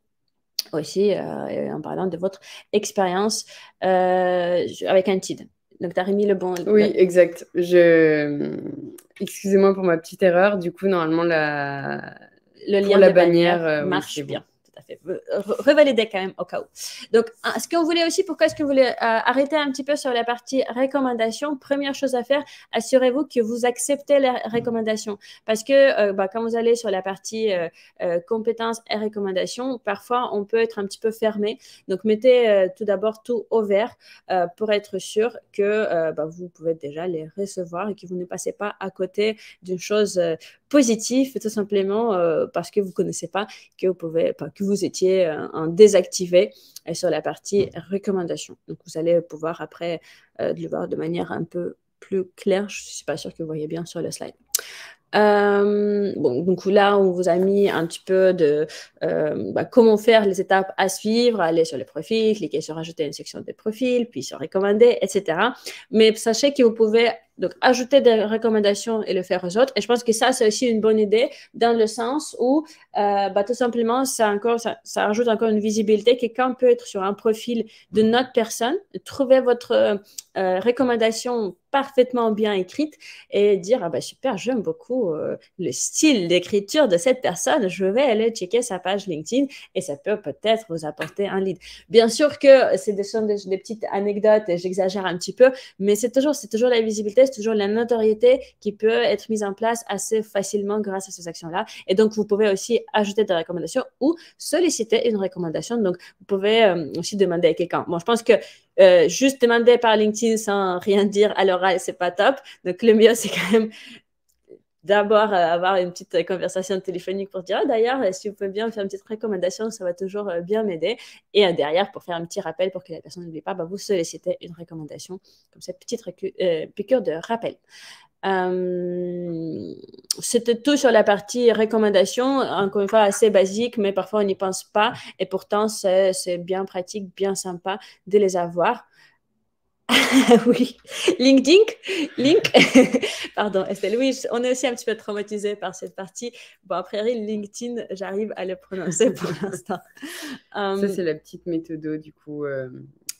aussi en parlant de votre expérience avec Hunted. Donc, tu as remis le bon... Oui, exact. Excusez-moi pour ma petite erreur. Du coup, normalement, le lien pour la bannière marche bien. tout à fait. Revalider quand même au cas où. Donc, ce qu'on voulait aussi, pourquoi est-ce que vous voulez arrêter un petit peu sur la partie recommandation? Première chose à faire, assurez-vous que vous acceptez les recommandations. Parce que quand vous allez sur la partie compétences et recommandations, parfois on peut être un petit peu fermé. Donc, mettez tout d'abord tout au vert pour être sûr que vous pouvez déjà les recevoir et que vous ne passez pas à côté d'une chose positive, tout simplement parce que vous ne connaissez pas que vous étiez en désactivé sur la partie recommandation. Donc, vous allez pouvoir après le voir de manière un peu plus claire. Je ne suis pas sûre que vous voyez bien sur le slide. Donc là, on vous a mis un petit peu de comment faire les étapes à suivre, aller sur les profils, cliquer sur ajouter une section des profils, puis sur recommander, etc. Mais sachez que vous pouvez donc ajouter des recommandations et le faire aux autres. Et je pense que ça, c'est aussi une bonne idée dans le sens où tout simplement, ça rajoute encore une visibilité. Quelqu'un peut être sur un profil de notre personne, trouver votre recommandation parfaitement bien écrite et dire super, j'aime beaucoup le style d'écriture de cette personne, je vais aller checker sa page LinkedIn et ça peut peut-être vous apporter un lead. Bien sûr que c'est des petites anecdotes et j'exagère un petit peu, mais c'est toujours la visibilité, c'est toujours la notoriété qui peut être mise en place assez facilement grâce à ces actions-là. Et donc, vous pouvez aussi ajouter des recommandations ou solliciter une recommandation. Donc, vous pouvez aussi demander à quelqu'un. Bon, je pense que juste demander par LinkedIn sans rien dire à l'oral, c'est pas top. Donc, le mieux, c'est quand même d'abord avoir une petite conversation téléphonique pour dire d'ailleurs, si vous pouvez bien me faire une petite recommandation, ça va toujours bien m'aider. Et derrière, pour faire un petit rappel pour que la personne n'oublie pas, vous sollicitez une recommandation comme cette petite piqûre de rappel. C'était tout sur la partie recommandation, encore une fois assez basique, mais parfois on n'y pense pas et pourtant c'est bien pratique, bien sympa de les avoir. Oui, Link, pardon Estelle, oui, on est aussi un petit peu traumatisé par cette partie. Bon, a priori, LinkedIn, j'arrive à le prononcer pour l'instant. Ça, c'est la petite méthode, du coup,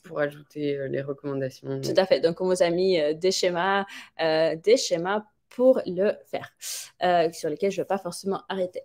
pour ajouter les recommandations. Tout à fait, donc on vous a mis des schémas pour le faire, sur lesquels je ne vais pas forcément arrêter.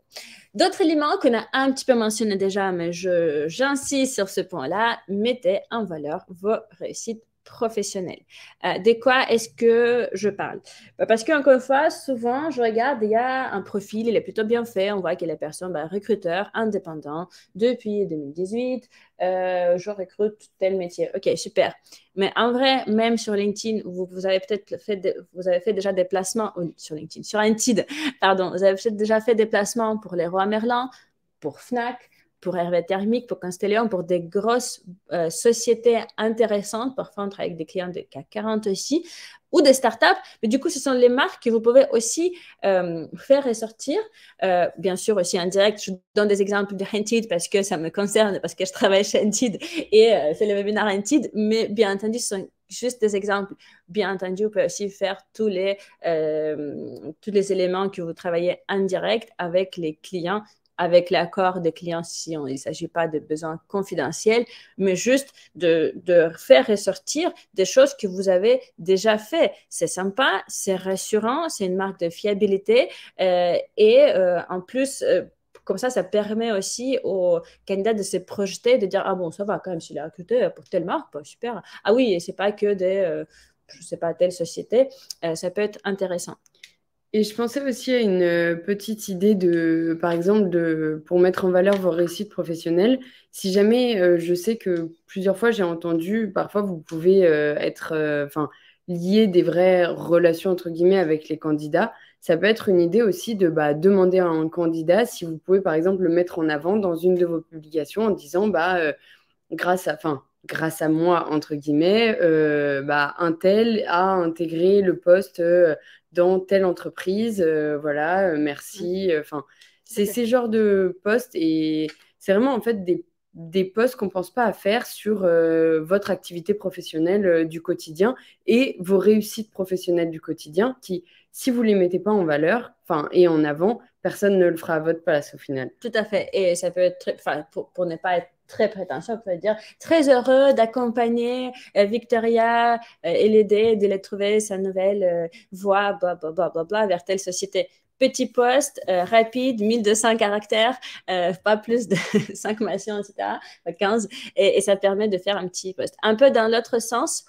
D'autres éléments qu'on a un petit peu mentionné déjà, mais j'insiste sur ce point-là, mettez en valeur vos réussites professionnelles. De quoi est-ce que je parle? Parce qu'encore une fois, souvent, je regarde, il y a un profil, il est plutôt bien fait, on voit que la personne, recruteur, indépendant, depuis 2018, je recrute tel métier. OK, super. Mais en vrai, même sur LinkedIn, vous avez peut-être fait déjà des placements sur LinkedIn, sur Indeed, pardon, vous avez peut-être déjà fait des placements pour Leroy Merlin, pour Fnac, pour Hervé Thermique, pour Constellium, pour des grosses sociétés intéressantes. Parfois, on travaille avec des clients de CAC 40 aussi, ou des startups. Mais du coup, ce sont les marques que vous pouvez aussi faire ressortir. Bien sûr, aussi en direct, je donne des exemples de Indeed parce que ça me concerne, parce que je travaille chez Indeed et c'est le webinaire Indeed. Mais bien entendu, ce sont juste des exemples. Bien entendu, vous pouvez aussi faire tous les éléments que vous travaillez en direct avec les clients, avec l'accord des clients si il ne s'agit pas de besoins confidentiels, mais juste de faire ressortir des choses que vous avez déjà fait. C'est sympa, c'est rassurant, c'est une marque de fiabilité en plus, comme ça permet aussi aux candidats de se projeter, de dire ah bon, ça va quand même, s'il est recruté pour telle marque, super. Ah oui, c'est pas que je sais pas, telle société, ça peut être intéressant. Et je pensais aussi à une petite idée par exemple, pour mettre en valeur vos réussites professionnelles. Si jamais, je sais que plusieurs fois j'ai entendu, parfois vous pouvez être, lier des vraies relations entre guillemets avec les candidats. Ça peut être une idée aussi de demander à un candidat si vous pouvez par exemple le mettre en avant dans une de vos publications en disant grâce à moi, entre guillemets, un tel a intégré le poste dans telle entreprise, voilà, merci. Enfin, c'est ces genres de postes et c'est vraiment en fait des postes qu'on ne pense pas à faire sur votre activité professionnelle du quotidien et vos réussites professionnelles du quotidien qui, si vous ne les mettez pas en valeur et en avant, personne ne le fera à votre place au final. Tout à fait. Et ça peut être, pour ne pas être très prétentieux, on peut dire très heureux d'accompagner Victoria et l'aider de les trouver sa nouvelle voie, bla, bla, bla, bla, bla, vers telle société. petit post rapide, 1200 caractères, pas plus de 5 mentions, etc., 15, et ça permet de faire un petit post. Un peu dans l'autre sens,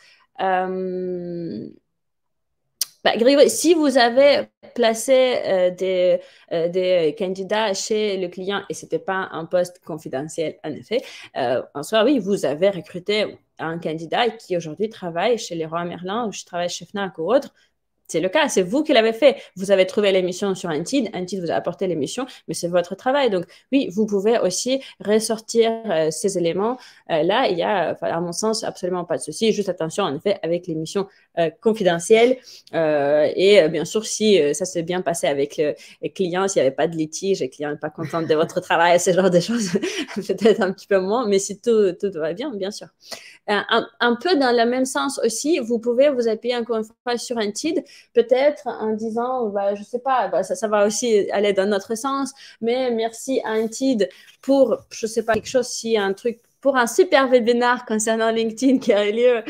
si vous avez placé des candidats chez le client et ce n'était pas un poste confidentiel, en effet, en soi, oui, vous avez recruté un candidat qui aujourd'hui travaille chez Leroy Merlin ou je travaille chez Fnac ou autre. C'est le cas, c'est vous qui l'avez fait. Vous avez trouvé l'émission sur Indeed vous a apporté l'émission, mais c'est votre travail. Donc oui, vous pouvez aussi ressortir ces éléments. Là, il y a, à mon sens, absolument pas de souci. Juste attention, en effet, avec l'émission confidentielle. Et bien sûr, si ça s'est bien passé avec les clients, s'il n'y avait pas de litige, les clients n'est pas content de votre travail, ce genre de choses, peut-être un petit peu moins. Mais si tout va bien, bien sûr. Un peu dans le même sens aussi, vous pouvez vous appuyer encore une fois sur Indeed, peut-être en disant, je ne sais pas, ça va aussi aller dans notre sens, mais merci à Indeed pour, je ne sais pas, quelque chose, si un truc, pour un super webinaire concernant LinkedIn qui a lieu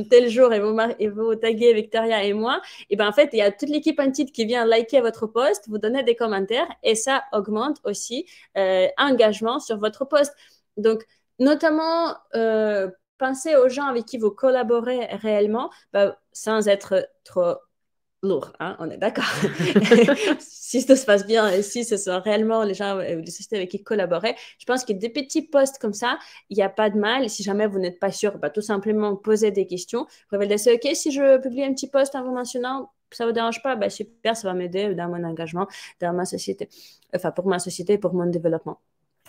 tel jour et vous taguez Victoria et moi, et ben en fait, il y a toute l'équipe Indeed qui vient liker votre post, vous donner des commentaires et ça augmente aussi engagement sur votre post. Donc, notamment, pensez aux gens avec qui vous collaborez réellement sans être trop lourd, hein, on est d'accord. Si tout se passe bien et si ce sont réellement les gens, les sociétés avec qui collaborer, je pense que des petits posts comme ça, il n'y a pas de mal. Si jamais vous n'êtes pas sûr, tout simplement poser des questions. Vous pouvez dire, OK, si je publie un petit post en vous mentionnant, ça ne vous dérange pas, super, ça va m'aider dans mon engagement, dans ma société, enfin pour ma société, pour mon développement.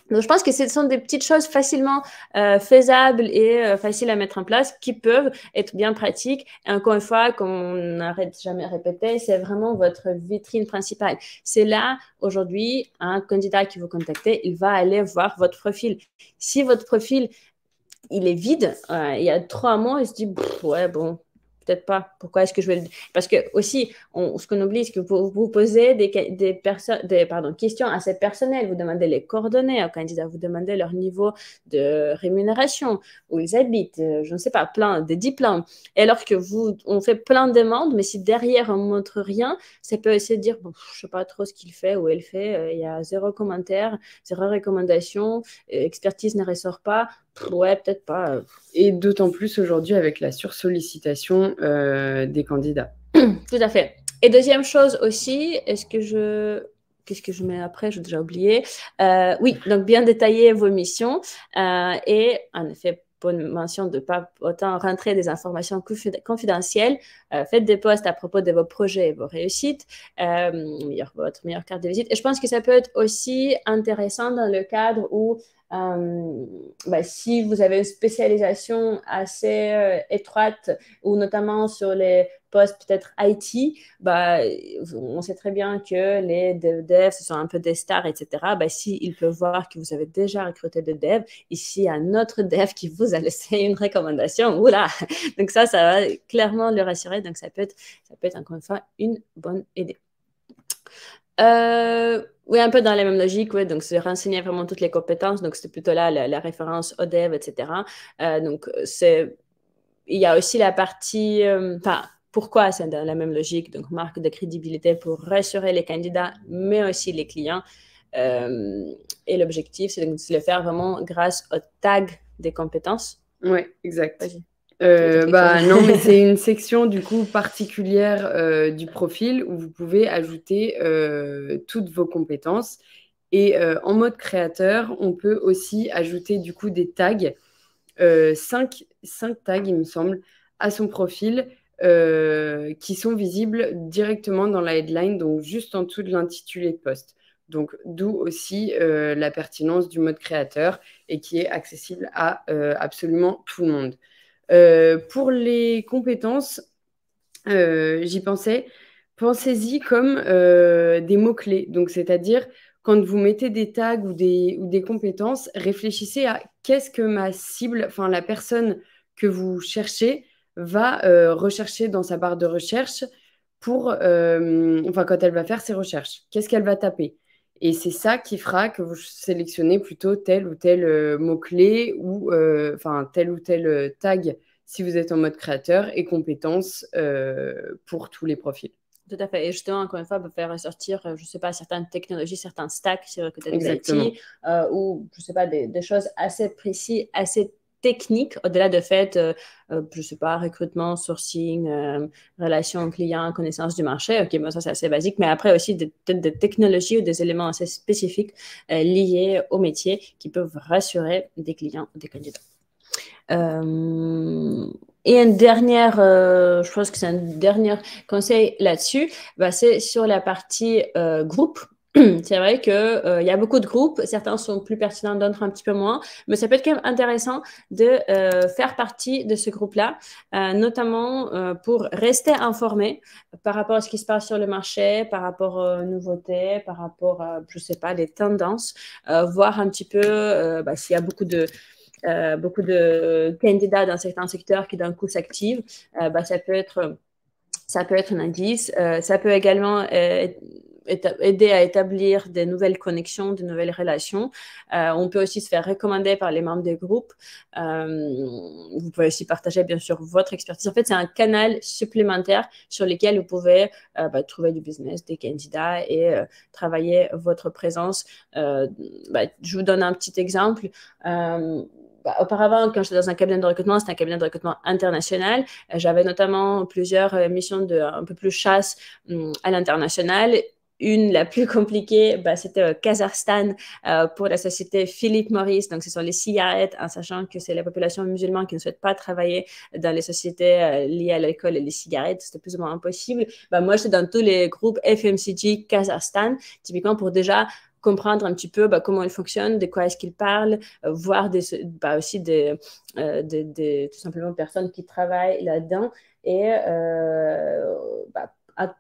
Donc, je pense que ce sont des petites choses facilement faisables et faciles à mettre en place qui peuvent être bien pratiques. Et encore une fois, comme on n'arrête jamais de répéter, c'est vraiment votre vitrine principale. C'est là, aujourd'hui, un candidat qui vous contacte, il va aller voir votre profil. Si votre profil, il est vide, il y a 3 mois, il se dit, ouais, bon, peut-être pas. Pourquoi est-ce que je vais le... Parce que aussi, ce qu'on oublie, c'est que vous posez des questions assez personnelles. Vous demandez les coordonnées aux candidats, vous demandez leur niveau de rémunération, où ils habitent, je ne sais pas, des diplômes. Et alors que on fait plein de demandes, mais si derrière on ne montre rien, ça peut essayer de dire, bon, je ne sais pas trop ce qu'il fait ou elle fait, il y a 0 commentaire, 0 recommandation, expertise ne ressort pas. Ouais, peut-être pas. Et d'autant plus aujourd'hui avec la sursollicitation des candidats. Tout à fait. Et deuxième chose aussi, qu'est-ce que je mets après? J'ai déjà oublié. Oui, donc bien détailler vos missions et en effet, bonne mention de ne pas autant rentrer des informations confidentielles. Faites des posts à propos de vos projets et vos réussites, votre meilleure carte de visite. Et je pense que ça peut être aussi intéressant dans le cadre où si vous avez une spécialisation assez étroite ou notamment sur les postes peut-être IT, on sait très bien que les devs, ce sont un peu des stars, etc. S'ils peuvent voir que vous avez déjà recruté des devs, ici, il y a un autre dev qui vous a laissé une recommandation. Oula! Donc ça va clairement le rassurer. Donc ça peut être encore une fois une bonne idée. Oui, un peu dans la même logique, oui. Donc, c'est renseigner vraiment toutes les compétences. Donc, c'est plutôt là la référence au dev, etc. Donc, il y a aussi la partie, pourquoi c'est dans la même logique, donc marque de crédibilité pour rassurer les candidats, mais aussi les clients. Et l'objectif, c'est de le faire vraiment grâce au tag des compétences. Oui, exact. Non, mais c'est une section du coup particulière du profil où vous pouvez ajouter toutes vos compétences. Et en mode créateur, on peut aussi ajouter du coup des tags, 5 tags, il me semble, à son profil qui sont visibles directement dans la headline, donc juste en dessous de l'intitulé de poste. Donc, d'où aussi la pertinence du mode créateur et qui est accessible à absolument tout le monde. Pour les compétences, j'y pensais. Pensez-y comme des mots-clés. Donc, c'est-à-dire, quand vous mettez des tags ou des compétences, réfléchissez à qu'est-ce que ma cible, enfin la personne que vous cherchez, va rechercher dans sa barre de recherche quand elle va faire ses recherches. Qu'est-ce qu'elle va taper? Et c'est ça qui fera que vous sélectionnez plutôt tel ou tel mot-clé ou tel ou tel tag si vous êtes en mode créateur et compétences pour tous les profils. Tout à fait. Et justement, encore une fois, peut faire ressortir, je ne sais pas, certaines technologies, certains stacks sur le côté de Exactement. l'IT, ou, je ne sais pas, des choses assez précises, assez techniques, au-delà de fait, je ne sais pas, recrutement, sourcing, relations clients, connaissance du marché. OK, bon, ça, c'est assez basique. Mais après aussi, peut-être des technologies ou des éléments assez spécifiques liés au métier qui peuvent rassurer des clients ou des candidats. Et une dernière, je pense que c'est un dernier conseil là-dessus, bah, c'est sur la partie groupe. C'est vrai qu'il y a beaucoup de groupes, certains sont plus pertinents, d'autres un petit peu moins, mais ça peut être quand même intéressant de faire partie de ce groupe-là, notamment pour rester informé par rapport à ce qui se passe sur le marché, par rapport aux nouveautés, par rapport à, je ne sais pas, les tendances, voir un petit peu bah, s'il y a beaucoup de candidats dans certains secteurs qui d'un coup s'activent, bah, ça peut être un indice. Ça peut également aider à établir des nouvelles connexions, de nouvelles relations. On peut aussi se faire recommander par les membres des groupes. Vous pouvez aussi partager, bien sûr, votre expertise. En fait, c'est un canal supplémentaire sur lequel vous pouvez trouver du business, des candidats et travailler votre présence. Je vous donne un petit exemple. Auparavant, quand j'étais dans un cabinet de recrutement, c'était un cabinet de recrutement international. J'avais notamment plusieurs missions de un peu plus chasse à l'international. Une, la plus compliquée, c'était au Kazakhstan pour la société Philip Morris. Donc, ce sont les cigarettes, en sachant que c'est la population musulmane qui ne souhaite pas travailler dans les sociétés liées à l'alcool et les cigarettes. C'était plus ou moins impossible. Moi, j'étais dans tous les groupes FMCG Kazakhstan, typiquement pour déjà comprendre un petit peu comment il fonctionne, de quoi est-ce qu'il parle, voir aussi tout simplement personnes qui travaillent là-dedans et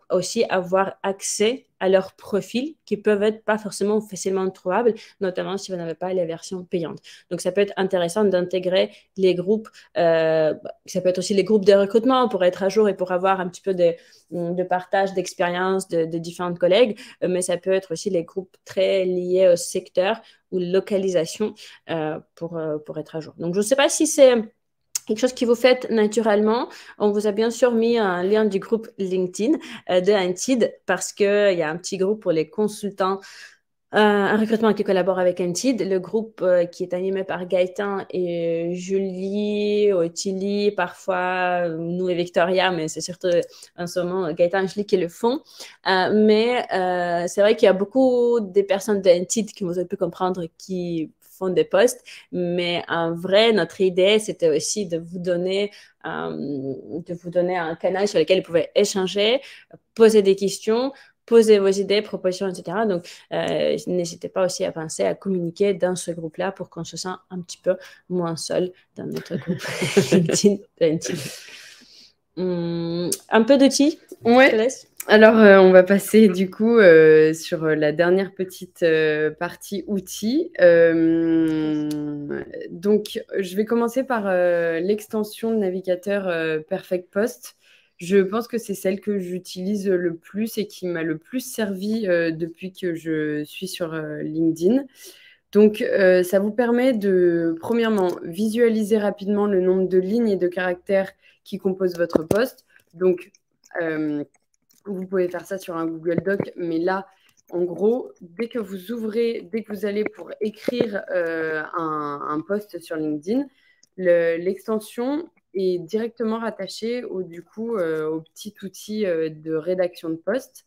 aussi avoir accès à leurs profils qui peuvent être pas forcément facilement trouvables, notamment si vous n'avez pas les versions payantes. Donc, ça peut être intéressant d'intégrer les groupes. Ça peut être aussi les groupes de recrutement pour être à jour et pour avoir un petit peu de partage d'expérience de différents collègues, mais ça peut être aussi les groupes très liés au secteur ou localisation pour être à jour. Donc, je ne sais pas si c'est quelque chose qui vous fait naturellement. On vous a bien sûr mis un lien du groupe LinkedIn de Antid parce qu'il y a un petit groupe pour les consultants, un recrutement qui collabore avec Antid, le groupe qui est animé par Gaëtan et Julie, Ottilie, parfois nous et Victoria, mais c'est surtout en ce moment Gaëtan et Julie qui le font. Mais c'est vrai qu'il y a beaucoup des personnes de Antid qui vous avez pu comprendre qui font des posts, mais en vrai, notre idée, c'était aussi de vous donner un canal sur lequel vous pouvez échanger, poser des questions, poser vos idées, propositions, etc. Donc, n'hésitez pas aussi à penser à communiquer dans ce groupe-là pour qu'on se sente un petit peu moins seul dans notre groupe LinkedIn. Un peu d'outils, ouais. je te laisse. Alors, on va passer du coup sur la dernière petite partie outils. Donc, je vais commencer par l'extension de navigateur Perfect Post. Je pense que c'est celle que j'utilise le plus et qui m'a le plus servi depuis que je suis sur LinkedIn. Donc, ça vous permet de, premièrement, visualiser rapidement le nombre de lignes et de caractères qui composent votre post. Donc, vous pouvez faire ça sur un Google Doc, mais là, en gros, dès que vous allez pour écrire un post sur LinkedIn, l'extension est directement rattachée au petit outil de rédaction de post.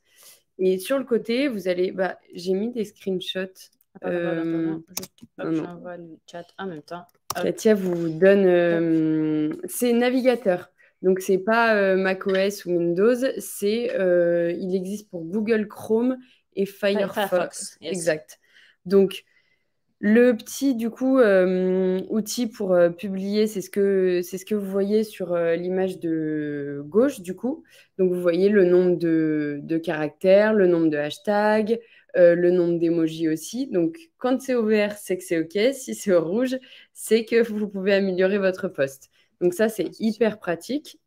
Et sur le côté, vous allez... j'ai mis des screenshots. J'envoie le chat en même temps. Katia vous donne... c'est navigateur. Donc, ce n'est pas macOS ou Windows, il existe pour Google Chrome et Firefox. Yes. Exact. Donc, le petit, outil pour publier, c'est ce que vous voyez sur l'image de gauche, du coup. Donc, vous voyez le nombre de caractères, le nombre de hashtags, le nombre d'emojis aussi. Donc, quand c'est au vert, c'est que c'est OK. Si c'est au rouge, c'est que vous pouvez améliorer votre post. Donc, ça, c'est hyper pratique.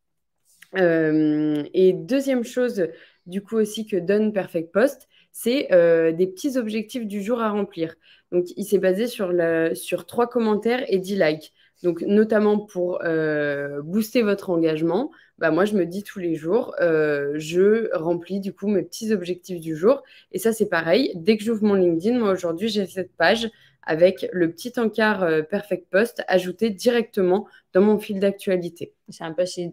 Et deuxième chose, du coup, aussi que donne Perfect Post, c'est des petits objectifs du jour à remplir. Donc, il s'est basé sur 3 commentaires et 10 likes. Donc, notamment pour booster votre engagement, bah, moi, je me dis tous les jours, je remplis du coup mes petits objectifs du jour. Et ça, c'est pareil. Dès que j'ouvre mon LinkedIn, moi, aujourd'hui, j'ai cette page avec le petit encart Perfect Post ajouté directement dans mon fil d'actualité. C'est un peu si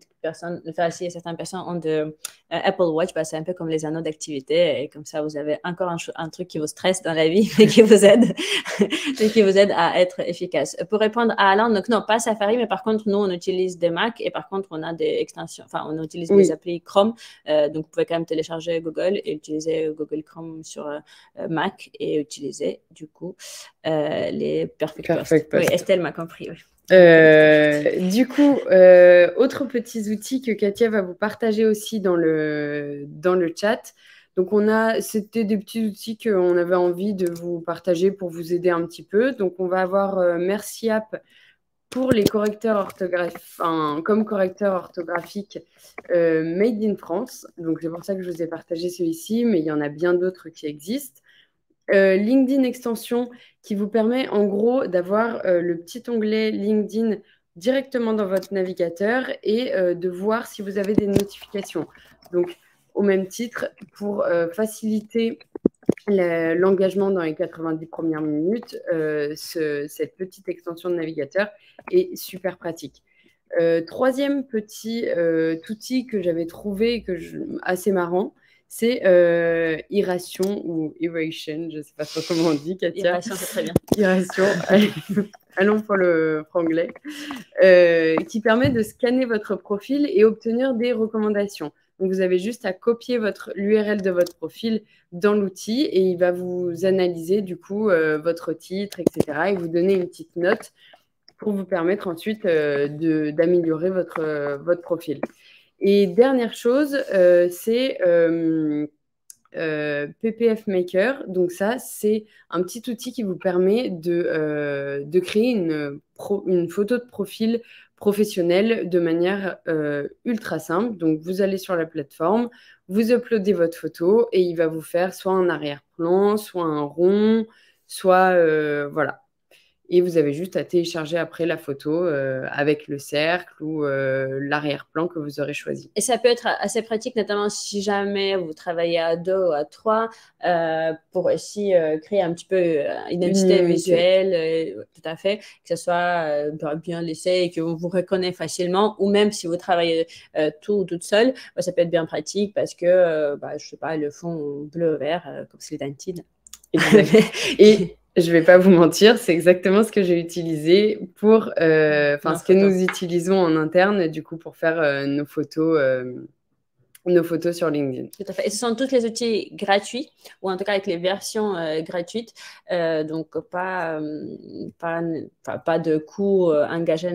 si certaines personnes ont de Apple Watch, bah, c'est un peu comme les anneaux d'activité. Et comme ça, vous avez encore un truc qui vous stresse dans la vie, mais qui vous aide, qui vous aide à être efficace. Pour répondre à Alain, donc non, pas Safari, mais par contre, nous, on utilise des Mac et par contre, on a des extensions, enfin, on utilise Oui. des applis Chrome. Donc, vous pouvez quand même télécharger Google et utiliser Google Chrome sur Mac et utiliser, du coup, les Perfect Post. Oui, Estelle m'a compris, oui. Du coup, autres petits outils que Katia va vous partager aussi dans le chat. Donc, c'était des petits outils qu'on avait envie de vous partager pour vous aider un petit peu. Donc, on va avoir Merci App pour les correcteurs orthographiques, comme correcteur orthographique made in France. Donc, c'est pour ça que je vous ai partagé celui-ci, mais il y en a bien d'autres qui existent. LinkedIn Extension qui vous permet en gros d'avoir le petit onglet LinkedIn directement dans votre navigateur et de voir si vous avez des notifications. Donc, au même titre, pour faciliter l'engagement dans les 90 premières minutes, cette petite extension de navigateur est super pratique. Troisième petit outil que j'avais trouvé assez marrant, c'est Iration ou Iration, je ne sais pas trop comment on dit, Katia. Iration, c'est très bien. Iration, allons pour le franglais, qui permet de scanner votre profil et obtenir des recommandations. Donc, vous avez juste à copier l'URL de votre profil dans l'outil et il va vous analyser du coup votre titre, etc. et vous donner une petite note pour vous permettre ensuite d'améliorer votre profil. Et dernière chose, c'est PPF Maker. Donc ça, c'est un petit outil qui vous permet de créer une photo de profil professionnel de manière ultra simple. Donc vous allez sur la plateforme, vous uploadez votre photo et il va vous faire soit un arrière-plan, soit un rond, soit voilà. Et vous avez juste à télécharger après la photo avec le cercle ou l'arrière-plan que vous aurez choisi. Et ça peut être assez pratique, notamment si jamais vous travaillez à 2 ou à 3, pour aussi créer un petit peu une identité visuelle, tout à fait, que ce soit bien laissé et que vous reconnaissez facilement, ou même si vous travaillez toute seule, bah, ça peut être bien pratique parce que, je ne sais pas, le fond bleu-vert, comme c'est les dentines. Et je ne vais pas vous mentir, c'est exactement ce que j'ai utilisé pour, ce que nous utilisons en interne, du coup, pour faire nos photos sur LinkedIn. Tout à fait. Et ce sont tous les outils gratuits, ou en tout cas avec les versions gratuites. Donc, pas de coûts engagés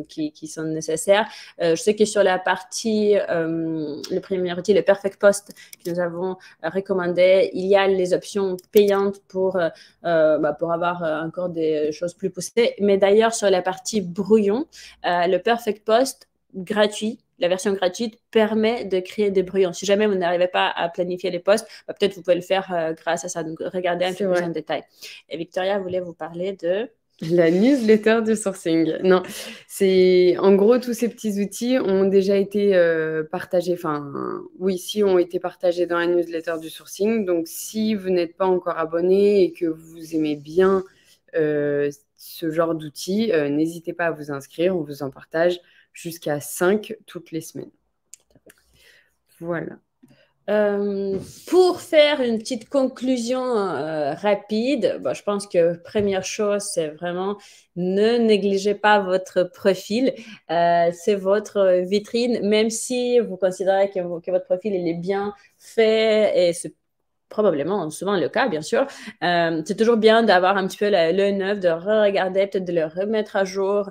qui sont nécessaires. Je sais que sur la partie, le premier outil, le Perfect Post, que nous avons recommandé, il y a les options payantes pour avoir encore des choses plus poussées. Mais d'ailleurs, sur la partie brouillon, le Perfect Post gratuit, la version gratuite permet de créer des brouillons. Si jamais vous n'arrivez pas à planifier les posts, peut-être vous pouvez le faire grâce à ça. Donc, regardez un peu plus en détail. Et Victoria voulait vous parler de... La newsletter du sourcing. Non, c'est en gros tous ces petits outils ont déjà été partagés. Ont été partagés dans la newsletter du sourcing. Donc, si vous n'êtes pas encore abonné et que vous aimez bien ce genre d'outils, n'hésitez pas à vous inscrire. On vous en partage jusqu'à 5 toutes les semaines. Voilà. Pour faire une petite conclusion rapide, je pense que première chose, c'est vraiment ne négligez pas votre profil. C'est votre vitrine, même si vous considérez que votre profil il est bien fait et c'est probablement souvent le cas, bien sûr. C'est toujours bien d'avoir un petit peu l'œil neuf, de re-regarder, peut-être de le remettre à jour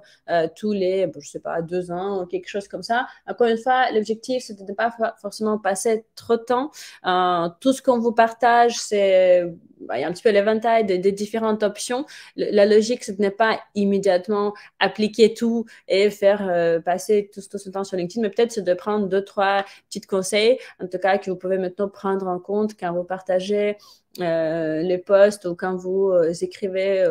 tous les, je sais pas, 2 ans ou quelque chose comme ça. Encore une fois, l'objectif, c'est de ne pas forcément passer trop de temps. Tout ce qu'on vous partage, c'est... il y a un petit peu l'éventail de différentes options. La logique, c'est de ne pas immédiatement appliquer tout et faire passer tout ce temps sur LinkedIn, mais peut-être c'est de prendre 2-3 petits conseils, en tout cas, que vous pouvez maintenant prendre en compte quand vous partagez les posts ou quand vous écrivez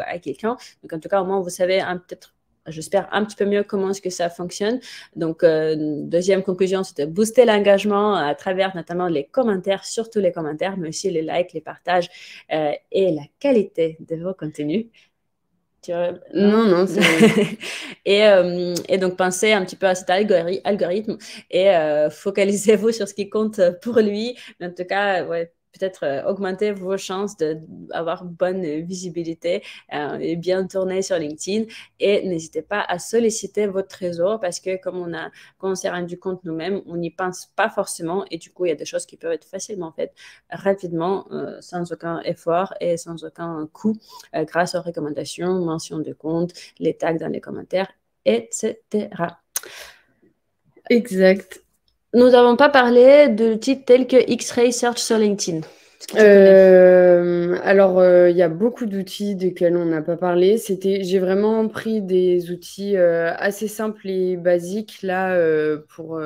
à quelqu'un. Donc, en tout cas, au moins, vous savez peut-être j'espère un petit peu mieux comment est-ce que ça fonctionne. Donc, deuxième conclusion, c'était booster l'engagement à travers notamment les commentaires, surtout les commentaires, mais aussi les likes, les partages et la qualité de vos contenus. Non, c'est et donc, pensez un petit peu à cet algorithme et focalisez-vous sur ce qui compte pour lui. Mais en tout cas, ouais, peut-être augmenter vos chances d'avoir bonne visibilité et bien tourner sur LinkedIn. Et n'hésitez pas à solliciter votre trésor parce que comme on s'est rendu compte nous-mêmes, on n'y pense pas forcément et du coup, il y a des choses qui peuvent être facilement faites rapidement, sans aucun effort et sans aucun coût, grâce aux recommandations, mentions de compte, les tags dans les commentaires, etc. exact. Nous n'avons pas parlé d'outils tels que X-Ray Search sur LinkedIn. Alors, il y a beaucoup d'outils desquels on n'a pas parlé. J'ai vraiment pris des outils assez simples et basiques là pour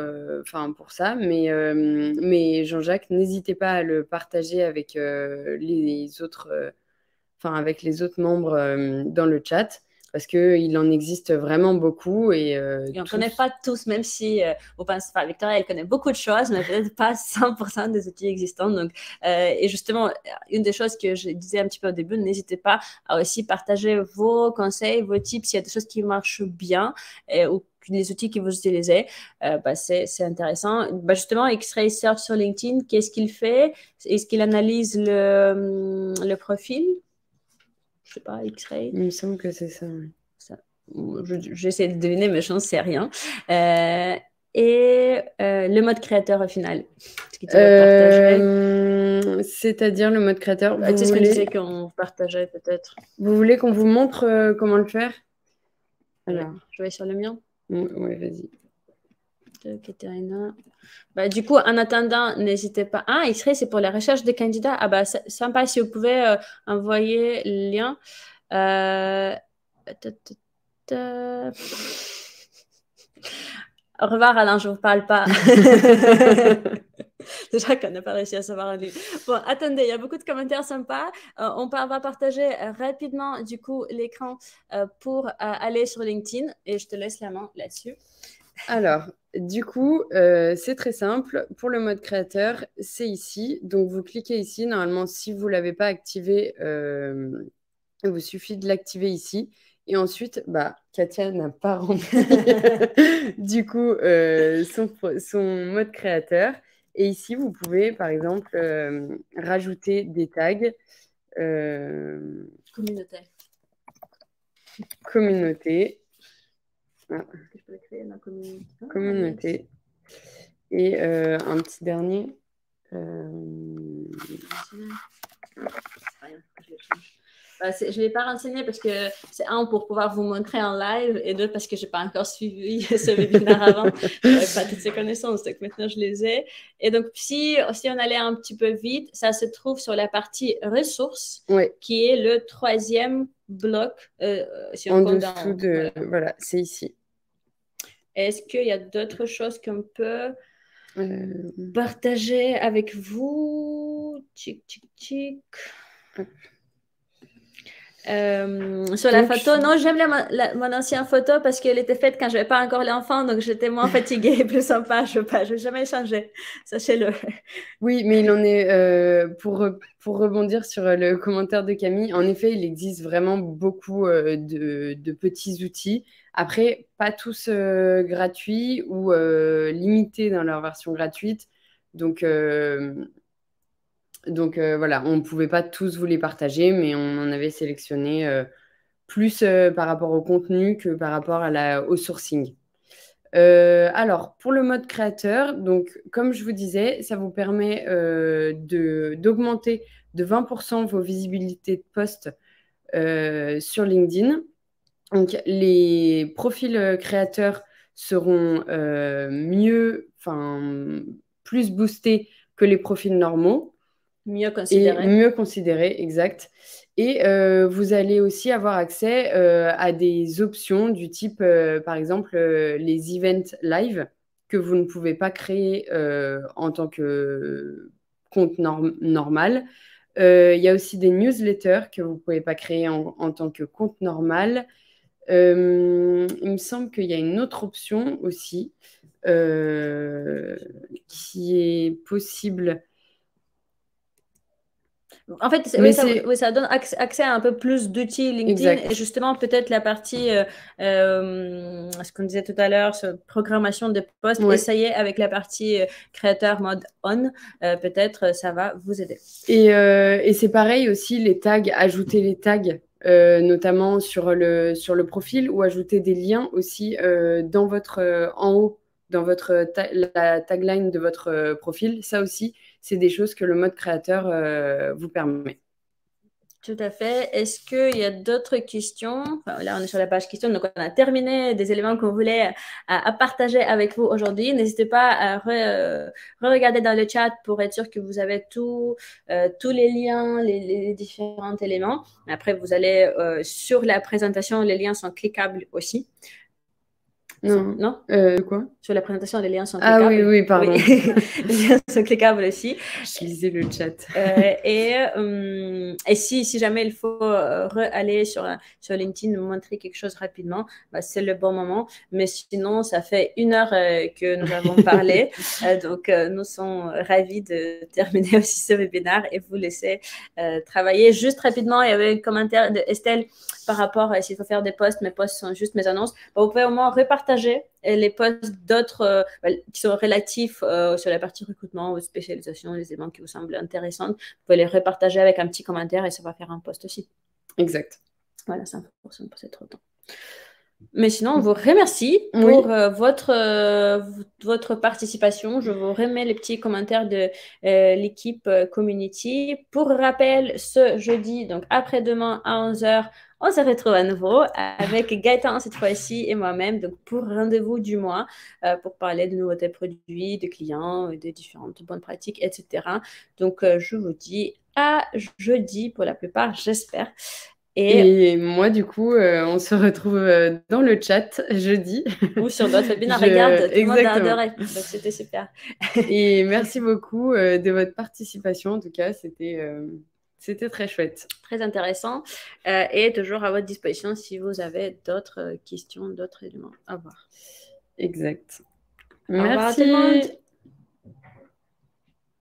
ça. Mais Jean-Jacques, n'hésitez pas à le partager avec les autres, avec les autres membres dans le chat. Parce qu'il en existe vraiment beaucoup. Et on ne connaît pas tous, même si vous pensez pas. Victoria, elle connaît beaucoup de choses, mais peut-être pas 100% des outils existants. Donc, et justement, une des choses que je disais un petit peu au début, n'hésitez pas à aussi partager vos conseils, vos tips, s'il y a des choses qui marchent bien ou les outils que vous utilisez. C'est intéressant. Justement, X-Ray Search sur LinkedIn, qu'est-ce qu'il fait? Est-ce qu'il analyse le profil? Je sais pas, X-Ray. Il me semble que c'est ça. Oui. J'essaie de deviner, mais je n'en sais rien. Et le mode créateur au final. C'est-à-dire le mode créateur. C'est ce qu'on disait qu'on partageait peut-être. Vous voulez qu'on vous montre comment le faire? Alors, je vais sur le mien. Oui, vas-y. Du coup, en attendant, n'hésitez pas. Ah, X-Ray, c'est pour la recherche des candidats. Ah bah, sympa si vous pouvez envoyer le lien. Au revoir, Alain, je ne vous parle pas. Déjà qu'on n'a pas réussi à savoir un livre. Bon, attendez, il y a beaucoup de commentaires sympas. On va partager rapidement, du coup, l'écran pour aller sur LinkedIn et je te laisse la main là-dessus. Alors, du coup, c'est très simple. Pour le mode créateur, c'est ici. Donc, vous cliquez ici. Normalement, si vous ne l'avez pas activé, il vous suffit de l'activer ici. Et ensuite, Katia n'a pas rempli du coup son mode créateur. Et ici, vous pouvez, par exemple, rajouter des tags. Communauté. Ah. Je peux créer ma communauté. Et un petit dernier. Je ne l'ai pas renseigné parce que c'est un pour pouvoir vous montrer en live et deux parce que je n'ai pas encore suivi ce webinaire avant. Je n'avais pas toutes ces connaissances, donc maintenant je les ai. Et donc, si on allait un petit peu vite, ça se trouve sur la partie ressources, qui est le 3e bloc. Si on en dessous voilà, c'est ici. Est-ce qu'il y a d'autres choses qu'on peut partager avec vous? Tchic, tchic, tchic. Sur la photo, non, j'aime mon ancienne photo parce qu'elle était faite quand je n'avais pas encore l'enfant, donc j'étais moins fatiguée et plus sympa. Je vais jamais changer, sachez-le. Oui, mais il en est, pour rebondir sur le commentaire de Camille, en effet, il existe vraiment beaucoup de petits outils. Après, pas tous gratuits ou limités dans leur version gratuite. Donc voilà, on ne pouvait pas tous vous les partager, mais on en avait sélectionné plus par rapport au contenu que par rapport au sourcing. Alors, pour le mode créateur, donc, comme je vous disais, ça vous permet d'augmenter de 20% vos visibilités de posts sur LinkedIn. Donc, les profils créateurs seront plus boostés que les profils normaux. Mieux considéré. Mieux considéré, exact. Et vous allez aussi avoir accès à des options du type, par exemple, les events live que vous ne pouvez pas créer en tant que compte normal. Il y a aussi des newsletters que vous ne pouvez pas créer en tant que compte normal. Il me semble qu'il y a une autre option aussi qui est possible. En fait, ça donne accès à un peu plus d'outils LinkedIn Exact. et justement peut-être la partie, ce qu'on disait tout à l'heure, programmation de posts, Ouais. essayez avec la partie créateur mode on, peut-être ça va vous aider. Et c'est pareil aussi, les tags, ajouter les tags, notamment sur le profil ou ajouter des liens aussi dans en haut, dans la tagline de votre profil. Ça aussi, c'est des choses que le mode créateur vous permet. Tout à fait. Est-ce qu'il y a d'autres questions? Enfin, là, on est sur la page questions, donc on a terminé des éléments qu'on voulait à partager avec vous aujourd'hui. N'hésitez pas à re-regarder dans le chat pour être sûr que vous avez tous les liens, les différents éléments. Après, vous allez sur la présentation, les liens sont cliquables aussi. Non. Quoi? Sur la présentation, les liens sont cliquables. Ah oui, pardon. Oui. Les liens sont cliquables aussi. Je lisais le chat. Et si jamais il faut aller sur LinkedIn, montrer quelque chose rapidement, bah, c'est le bon moment. Mais sinon, ça fait 1 heure que nous avons parlé. Donc, nous sommes ravis de terminer aussi ce webinaire et vous laisser travailler. Juste rapidement, il y avait un commentaire de Estelle par rapport à s'il faut faire des posts. Mes posts sont juste mes annonces. Bah, vous pouvez au moins repartager les posts d'autres qui sont relatifs sur la partie recrutement ou spécialisation, les éléments qui vous semblent intéressants. Vous pouvez les repartager avec un petit commentaire et ça va faire un post aussi. Exact. Voilà, ça pour passer trop de temps. Mais sinon, on vous remercie pour votre participation. Je vous remets les petits commentaires de l'équipe community. Pour rappel, ce jeudi, donc après-demain à 11h, on se retrouve à nouveau avec Gaëtan cette fois-ci et moi-même, donc pour rendez-vous du mois, pour parler de nouveautés produits, de clients, de différentes bonnes pratiques, etc. Donc, je vous dis à jeudi pour la plupart, j'espère. Et moi, du coup, on se retrouve dans le chat jeudi. Ou sur d'autres webinaires. Regarde, tout le monde a adoré. Donc, c'était super. Et merci beaucoup de votre participation. En tout cas, c'était très chouette. Très intéressant. Et toujours à votre disposition si vous avez d'autres questions, d'autres éléments à voir. Exact. Merci. Au revoir tout le monde.